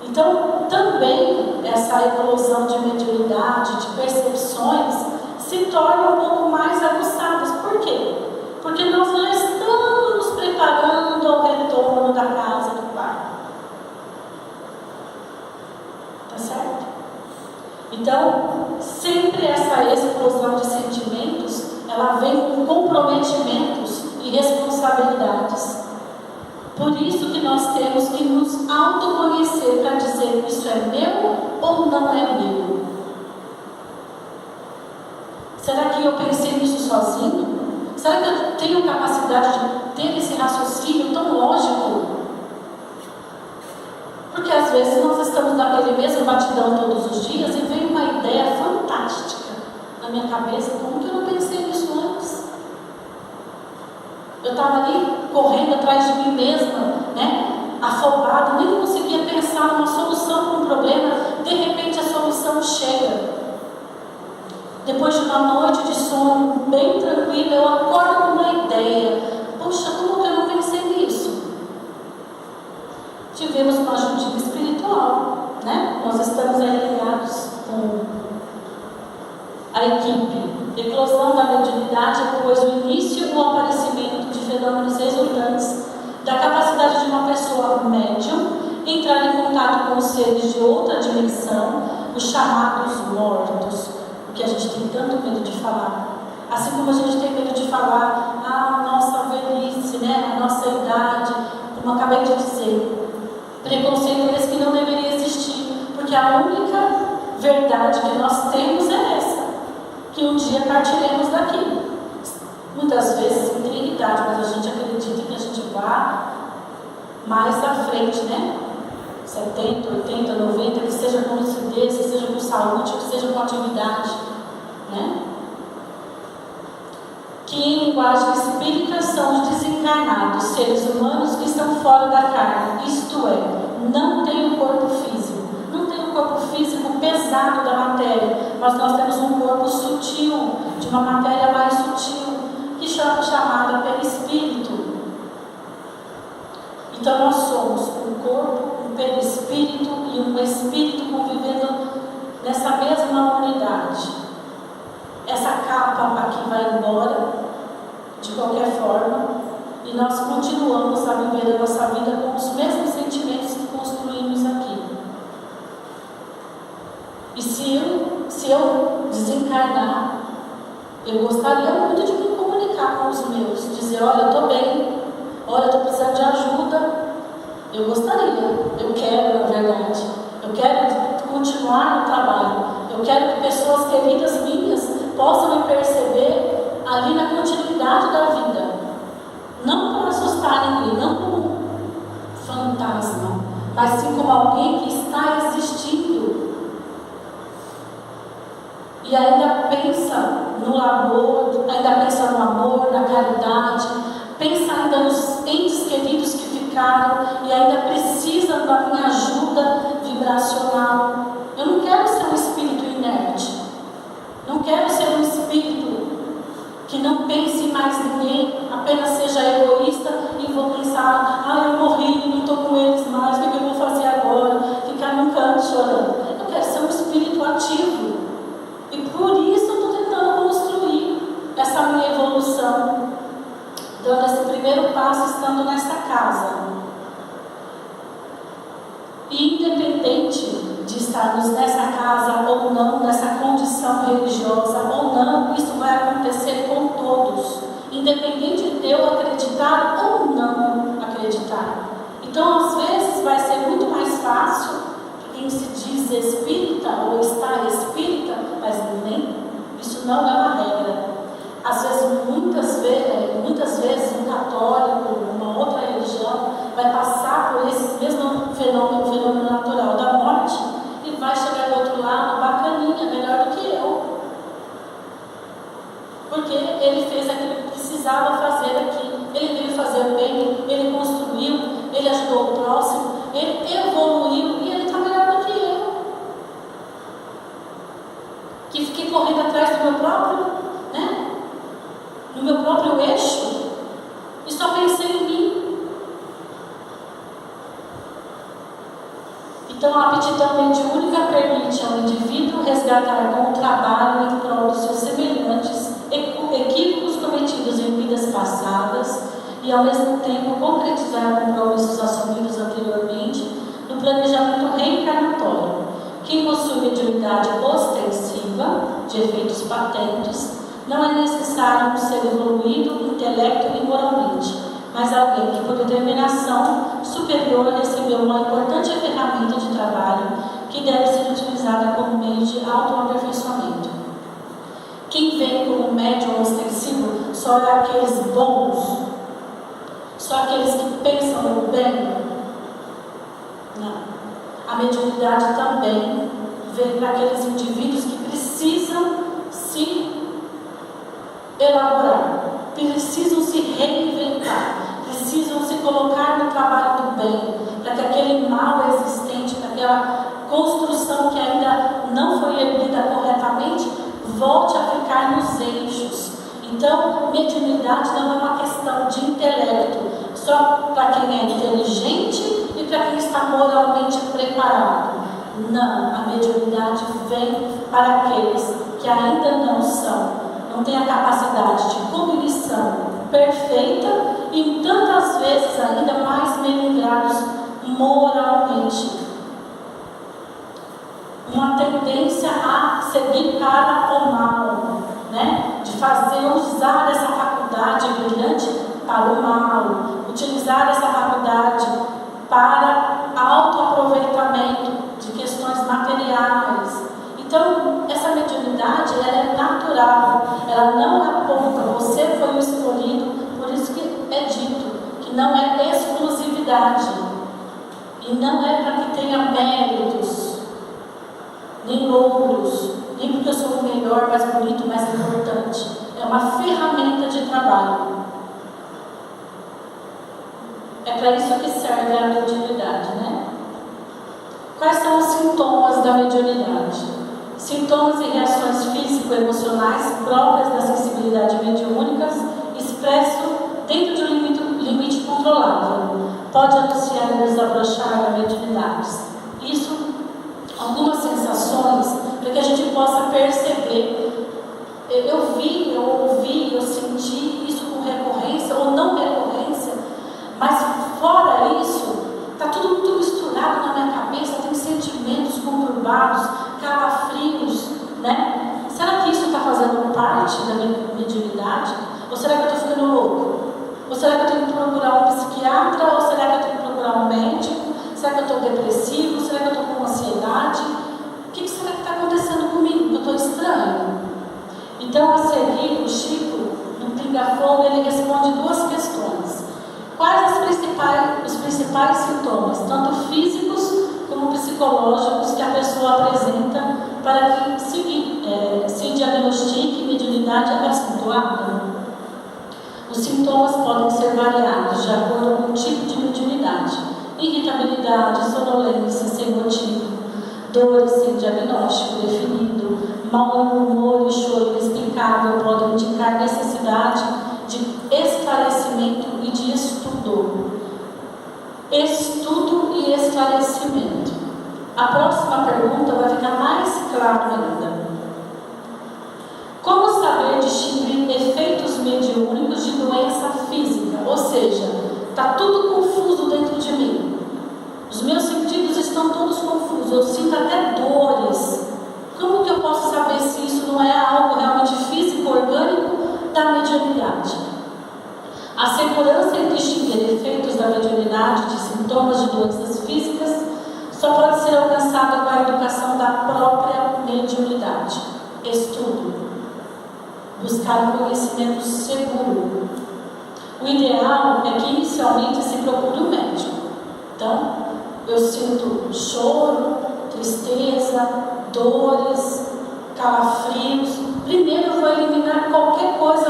Então, também essa evolução de mediunidade, de percepções, se torna um pouco mais aguçadas. Por quê? Porque nós já estamos nos preparando ao retorno da casa do Pai. Tá certo? Então, sempre essa explosão de sentimentos, ela vem com comprometimentos e responsabilidades. Por isso que nós temos que nos autoconhecer para dizer isso é meu ou não é meu. Será que eu pensei nisso sozinho? Será que eu tenho capacidade de ter esse raciocínio tão lógico? Porque às vezes nós estamos naquele mesmo batidão todos os dias e vem uma ideia fantástica na minha cabeça. Como que eu não pensei nisso antes? Eu estava ali correndo atrás de mim mesma, né? Afobada, nem conseguia pensar numa solução para um problema. De repente a solução chega. Depois de uma noite de sono bem tranquila, eu acordo com uma ideia. Poxa, como que eu não pensei nisso? Tivemos uma ajudinha espiritual, né? Nós estamos aí ligados com a equipe. Eclosão da mediunidade é depois do início do aparecimento de fenômenos resultantes da capacidade de uma pessoa médium entrar em contato com os seres de outra dimensão, os chamados mortos, o que a gente tem tanto medo de falar. Assim como a gente tem medo de falar a nossa velhice, né? A nossa idade, como acabei de dizer. Preconceito esse que não deveria existir, porque a única verdade que nós temos é essa, que um dia partiremos daqui. Muitas vezes sem ter idade, mas a gente acredita que a gente vá mais à frente, né? 70, 80, 90, que seja com lucidez, que seja com saúde, que seja com atividade, né? Que em linguagem espírita são os desencarnados, seres humanos que estão fora da carne, isto é, não tem o corpo físico. Não tem um corpo físico pesado da matéria, mas nós temos um corpo sutil, de uma matéria mais sutil, que é chamada perispírito. Então nós somos um corpo, um perispírito e um espírito convivendo nessa mesma unidade. Essa capa aqui vai embora, de qualquer forma, e nós continuamos a viver a nossa vida com os mesmos sentimentos que construímos aqui. E se eu desencarnar, eu gostaria muito de me comunicar com os meus, dizer, olha, eu estou bem, olha, eu estou precisando de ajuda. Eu gostaria, eu quero, na verdade, eu quero continuar no trabalho, eu quero que pessoas queridas minhas possam me perceber ali na continuidade da vida, não para assustar ninguém, não como fantasma, mas sim como alguém que está existindo. E ainda pensa no amor, ainda pensa no amor, na caridade, pensa ainda nos entes queridos que ficaram e ainda precisa da minha ajuda vibracional. Eu não quero ser um espírito inerte, não quero ser um espírito que não pense em mais ninguém, apenas seja egoísta e vou pensar, eu morri, não estou com eles mais, o que eu vou fazer agora? Ficar num canto chorando. Eu quero ser um espírito ativo. E por isso eu estou tentando construir essa minha evolução, dando esse primeiro passo estando nessa casa. E independente de estarmos nessa casa ou não, nessa condição religiosa ou não, isso vai acontecer com todos, independente de eu acreditar ou não acreditar. Então, às vezes, vai ser muito mais fácil quem se diz espírita ou está espírita, mas nem, isso não é uma regra. Às vezes, muitas vezes um católico, uma outra religião, vai passar por esse mesmo fenômeno natural da morte e vai chegar do outro lado bacaninha, melhor do que eu. porque ele fez aquilo que precisava fazer aqui. Ele veio fazer o bem, ele construiu, ele ajudou o próximo, ele evoluiu e ele está melhor do que eu. Que fiquei correndo atrás do meu próprio, no meu próprio eixo e só pensei em mim. Então, a aptidão mediúnica permite ao indivíduo resgatar com o trabalho em prol dos seus semelhantes equívocos cometidos em vidas passadas e, ao mesmo tempo, concretizar compromissos assumidos anteriormente no planejamento reencarnatório. Quem possui mediunidade ostensiva, de efeitos patentes, não é necessário um ser evoluído, intelecto e moralmente, mas alguém que, por determinação superior, recebeu uma importante ferramenta de trabalho que deve ser utilizada como meio de autoaperfeiçoamento. Quem vem como médium ostensivo só é aqueles bons, só aqueles que pensam no bem? Não. A mediunidade também vem para aqueles indivíduos que precisam se elaborar, precisam se reinventar, precisam se colocar no trabalho do bem, para que aquele mal existente, para aquela construção que ainda não foi erguida corretamente, volte a ficar nos eixos. Então, mediunidade não é uma questão de intelecto, só para quem é inteligente e para quem está moralmente preparado. Não, a mediunidade vem para aqueles que ainda não têm a capacidade de cognição perfeita e tantas vezes ainda mais melindrados moralmente. Uma tendência a seguir para o mal, de usar essa faculdade brilhante para o mal, utilizar essa faculdade para autoaproveitamento de questões materiais. Então, essa mediunidade, ela é natural, ela não aponta, você foi o escolhido, por isso que é dito que não é exclusividade, e não é para que tenha méritos, nem louros, nem porque eu sou o melhor, mais bonito, mais importante. É uma ferramenta de trabalho. É para isso que serve a mediunidade, Quais são os sintomas da mediunidade? Sintomas e reações físico-emocionais próprias da sensibilidade mediúnica, expresso dentro de um limite controlável. Pode anunciar e desabrochar a mediunidade. Isso, algumas sensações, para que a gente possa perceber. Eu vi, eu ouvi, eu senti isso com recorrência ou não recorrência, mas fora isso, está tudo muito misturado na minha cabeça, tem sentimentos conturbados, calafrios, Será que isso está fazendo parte da minha mediunidade? Ou será que eu estou ficando louco? Ou será que eu tenho que procurar um psiquiatra? Ou será que eu tenho que procurar um médico? Será que eu estou depressivo? Será que eu estou com ansiedade? O que será que está acontecendo comigo? Eu estou estranho. Então, a seguir, o Chico, no Pinga Fogo, ele responde duas questões. Quais os principais sintomas, tanto físicos como psicológicos, que a pessoa apresenta para que se diagnostique mediunidade acentuada? Os sintomas podem ser variados de acordo com o tipo de mediunidade: irritabilidade, sonolência sem motivo, dores sem diagnóstico definido, mau humor e choro inexplicável podem indicar necessidade de esclarecimento e de estudo. Estudo e esclarecimento. A próxima pergunta vai ficar mais claro ainda. Como saber distinguir efeitos mediúnicos de doença física? Ou seja, está tudo confuso dentro de mim. Os meus sentidos estão todos confusos, eu sinto até dores. Como que eu posso saber se isso não é algo realmente físico, orgânico da mediunidade? A segurança em distinguir efeitos da mediunidade de sintomas de doenças físicas só pode ser alcançada com a educação da própria mediunidade. Estudo. Buscar um conhecimento seguro. O ideal é que inicialmente se procure um médico. Então, eu sinto choro, tristeza, dores, calafrios. Primeiro eu vou eliminar qualquer coisa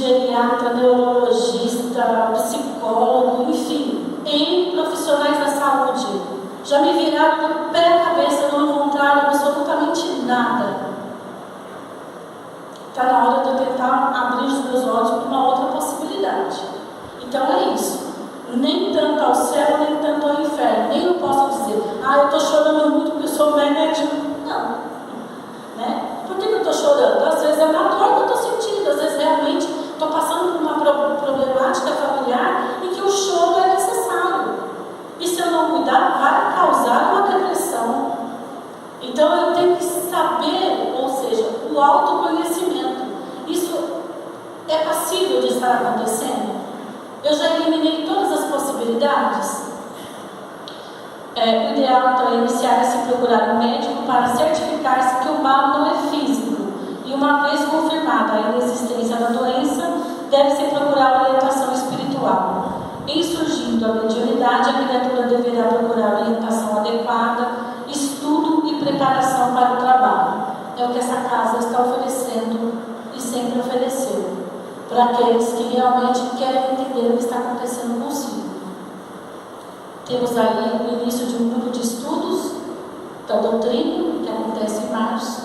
geriatra, neurologista, psicólogo, enfim, em profissionais da saúde. Já me viraram do pé à cabeça, não encontraram absolutamente nada. Está na hora de eu tentar abrir os meus olhos para uma outra possibilidade. Então é isso. Nem tanto ao céu, nem tanto ao inferno. Nem eu posso dizer, eu estou chorando muito porque eu sou médium. Não. Né? Por que eu estou chorando? Às vezes é uma dor que eu estou sentindo, às vezes realmente estou passando por uma problemática familiar e que o choro é necessário. E se eu não cuidar, vai causar uma depressão. Então eu tenho que saber, ou seja, o autoconhecimento. Isso é passível de estar acontecendo? Eu já eliminei todas as possibilidades? O ideal então é iniciar a se procurar um médico para certificar-se que o mal não é físico. E uma vez confirmada a inexistência da doença, deve-se procurar orientação espiritual. Em surgindo a mediunidade, a criatura deverá procurar orientação adequada, estudo e preparação para o trabalho. É o que essa casa está oferecendo e sempre ofereceu para aqueles que realmente querem entender o que está acontecendo consigo. Temos aí o início de um grupo de estudos da doutrina, que acontece em março.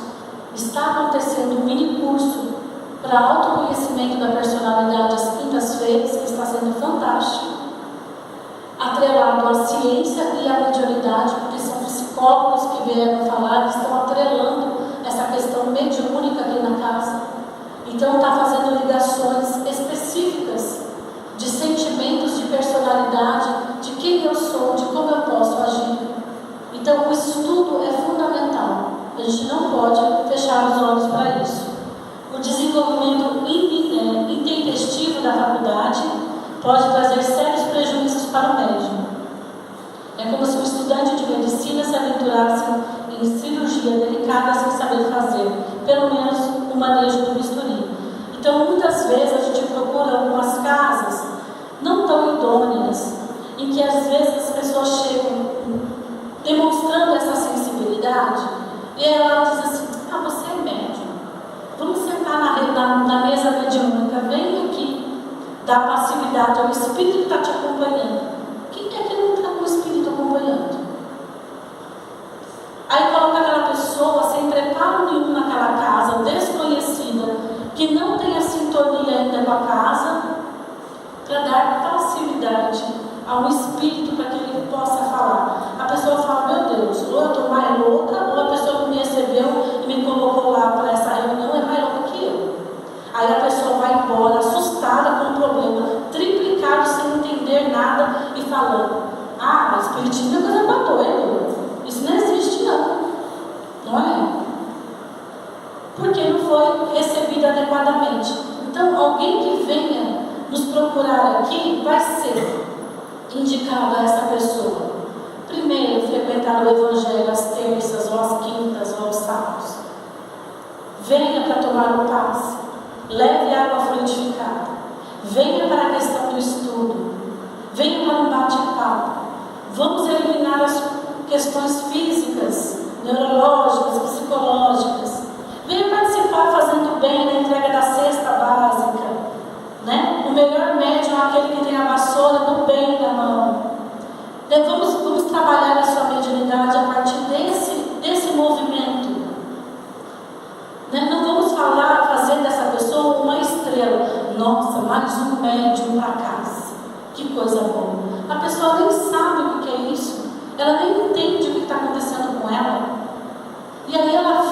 Está acontecendo um mini curso para autoconhecimento da personalidade às quintas-feiras, que está sendo fantástico, atrelado à ciência e à mediunidade, porque são psicólogos que vieram falar, que estão atrelando essa questão mediúnica aqui na casa. Então está fazendo ligações específicas de sentimentos, de personalidade, de quem eu sou, de como eu posso agir. Então o estudo é fundamental. A gente não pode fechar os olhos para isso. O desenvolvimento intempestivo da faculdade pode trazer sérios prejuízos para o médium. É como se um estudante de medicina se aventurasse em cirurgia delicada sem saber fazer, pelo menos o manejo do bisturi. Então, muitas vezes a gente procura algumas casas não tão idôneas, em que às vezes as pessoas chegam demonstrando essa sensibilidade e ela diz assim: você é médium, vamos sentar na mesa mediúnica, vem aqui, dá passividade ao espírito que está te acompanhando. Quem é que não está com o espírito acompanhando? Aí coloca aquela pessoa sem preparo nenhum naquela casa, desconhecida, que não tem a sintonia ainda com a casa, para dar passividade a um espírito para que ele possa falar. A pessoa fala: meu Deus, ou eu estou mais louca, ou a pessoa que me recebeu e me colocou lá para essa reunião é mais louca que eu. Aí a pessoa vai embora assustada com o problema, triplicado, sem entender nada e falando: o espiritismo é coisa para doido, isso não existe não é? Porque não foi recebido adequadamente. Então alguém que venha nos procurar aqui vai ser indicado a essa pessoa. Primeiro, frequentar o Evangelho às terças, ou às quintas, ou aos sábados. Venha para tomar o passe. Leve água frutificada. Venha para a questão do estudo. Venha para um bate-papo. Vamos eliminar as questões físicas, neurológicas, psicológicas. Venha participar fazendo bem na entrega da cesta básica. Né? O melhor médium é aquele que tem a vassoura do bem na mão. Vamos trabalhar a sua mediunidade a partir desse movimento. Né? Não vamos fazer dessa pessoa uma estrela. Nossa, mais um médium para casa. Que coisa boa. A pessoa nem sabe o que é isso. Ela nem entende o que está acontecendo com ela. E aí ela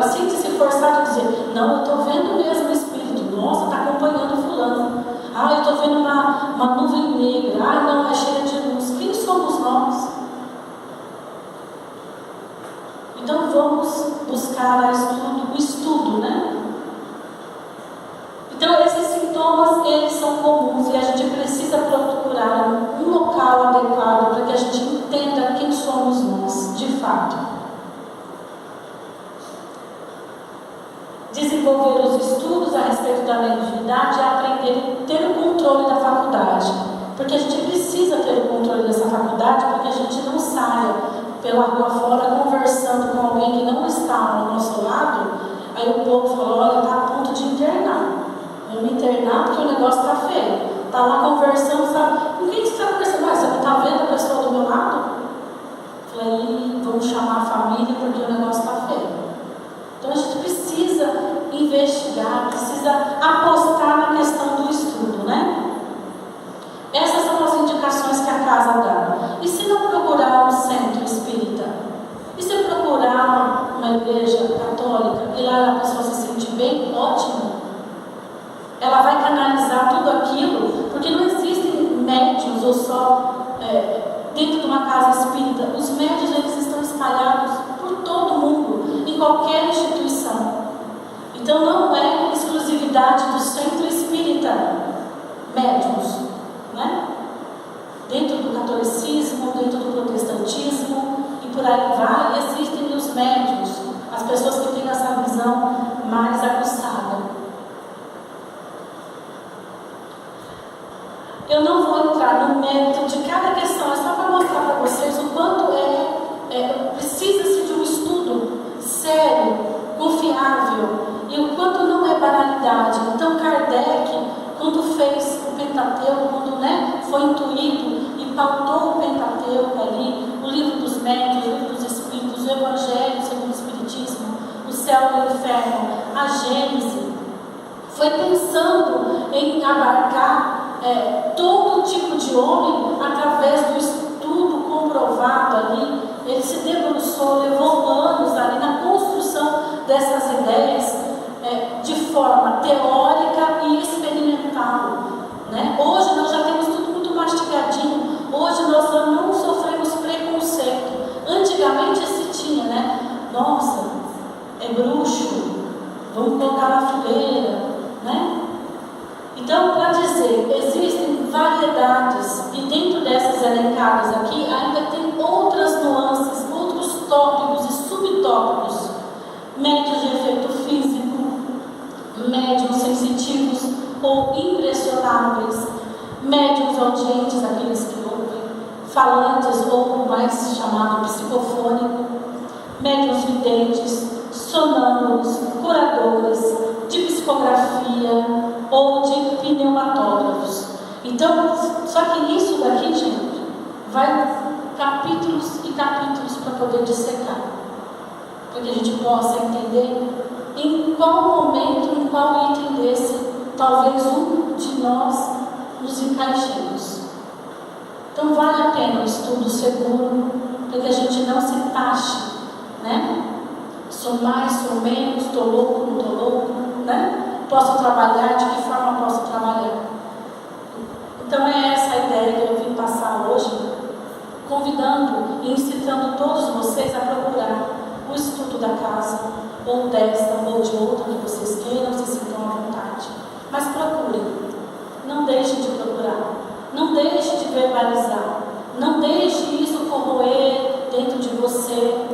sente-se forçada a dizer: não, eu estou vendo mesmo o espírito. Nossa, está acompanhando fulano. Eu estou vendo uma nuvem negra. Não, é cheia de luz. Quem somos nós? Então vamos buscar o estudo, né? Então esses sintomas, eles são comuns e a gente precisa procurar um local adequado para que a gente entenda quem somos nós, de fato. Desenvolver os estudos a respeito da mediunidade é aprender a ter o controle da faculdade. Porque a gente precisa ter o controle dessa faculdade para que a gente não saia pela rua fora conversando com alguém que não está ao nosso lado. Aí o povo falou: olha, está a ponto de internar. Vamos uma casa espírita, os médios eles estão espalhados por todo o mundo, em qualquer instituição. Então não é exclusividade do centro espírita, médiuns, né? Dentro do catolicismo, dentro do protestantismo e por aí vai, existem os médiuns, as pessoas que têm essa visão mais aguçada. Eu não vou entrar no mérito de cada questão, é só para mostrar para vocês o quanto precisa-se de um estudo sério, confiável, e o quanto não é banalidade. Então Kardec, quando fez o Pentateuco, quando foi intuído e pautou o Pentateuco ali, o livro dos médiuns, o livro dos espíritos, o Evangelho segundo o Espiritismo, o céu e o inferno, a Gênese, foi pensando em abarcar todo tipo de homem através do estudo comprovado ali. Ele se debruçou, levou anos ali na construção dessas ideias de forma teórica e experimental, né? Hoje nós já temos tudo muito mastigadinho, hoje nós não sofremos preconceito. Antigamente se tinha, nossa, é bruxo, vamos colocar na fogueira, né? Então, para dizer, existem variedades, e dentro dessas elencadas aqui, ainda tem outras nuances, outros tópicos e subtópicos. Médios de efeito físico, médios sensitivos ou impressionáveis, médios audientes, aqueles que ouvem, falantes ou mais chamado psicofônico, médios videntes, sonâmbulos, curadores, de psicografia ou de pneumatógrafos. Então, só que isso daqui, gente, vai capítulos e capítulos para poder dissecar, para que a gente possa entender em qual momento, em qual item desse, talvez um de nós nos encaixemos. Então, vale a pena o estudo seguro, para que a gente não se taxe, Sou mais, sou menos, estou louco, não estou louco, Posso trabalhar, de que forma posso trabalhar? Então é essa a ideia que eu vim passar hoje, convidando e incitando todos vocês a procurar o estudo da casa, ou desta, ou de outra que vocês queiram, se sintam à vontade. Mas procurem, não deixem de procurar, não deixem de verbalizar, não deixe isso corroer dentro de você,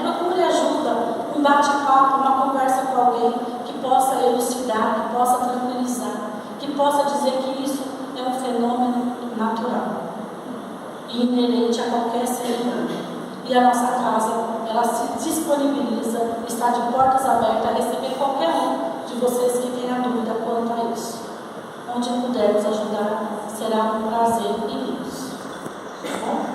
Procure ajuda, um bate-papo, uma conversa com alguém que possa elucidar, que possa tranquilizar, que possa dizer que isso é um fenômeno natural e inerente a qualquer ser humano. E a nossa casa, ela se disponibiliza, está de portas abertas a receber qualquer um de vocês que tenha dúvida quanto a isso. Onde pudermos ajudar, será um prazer imenso. Tá bom?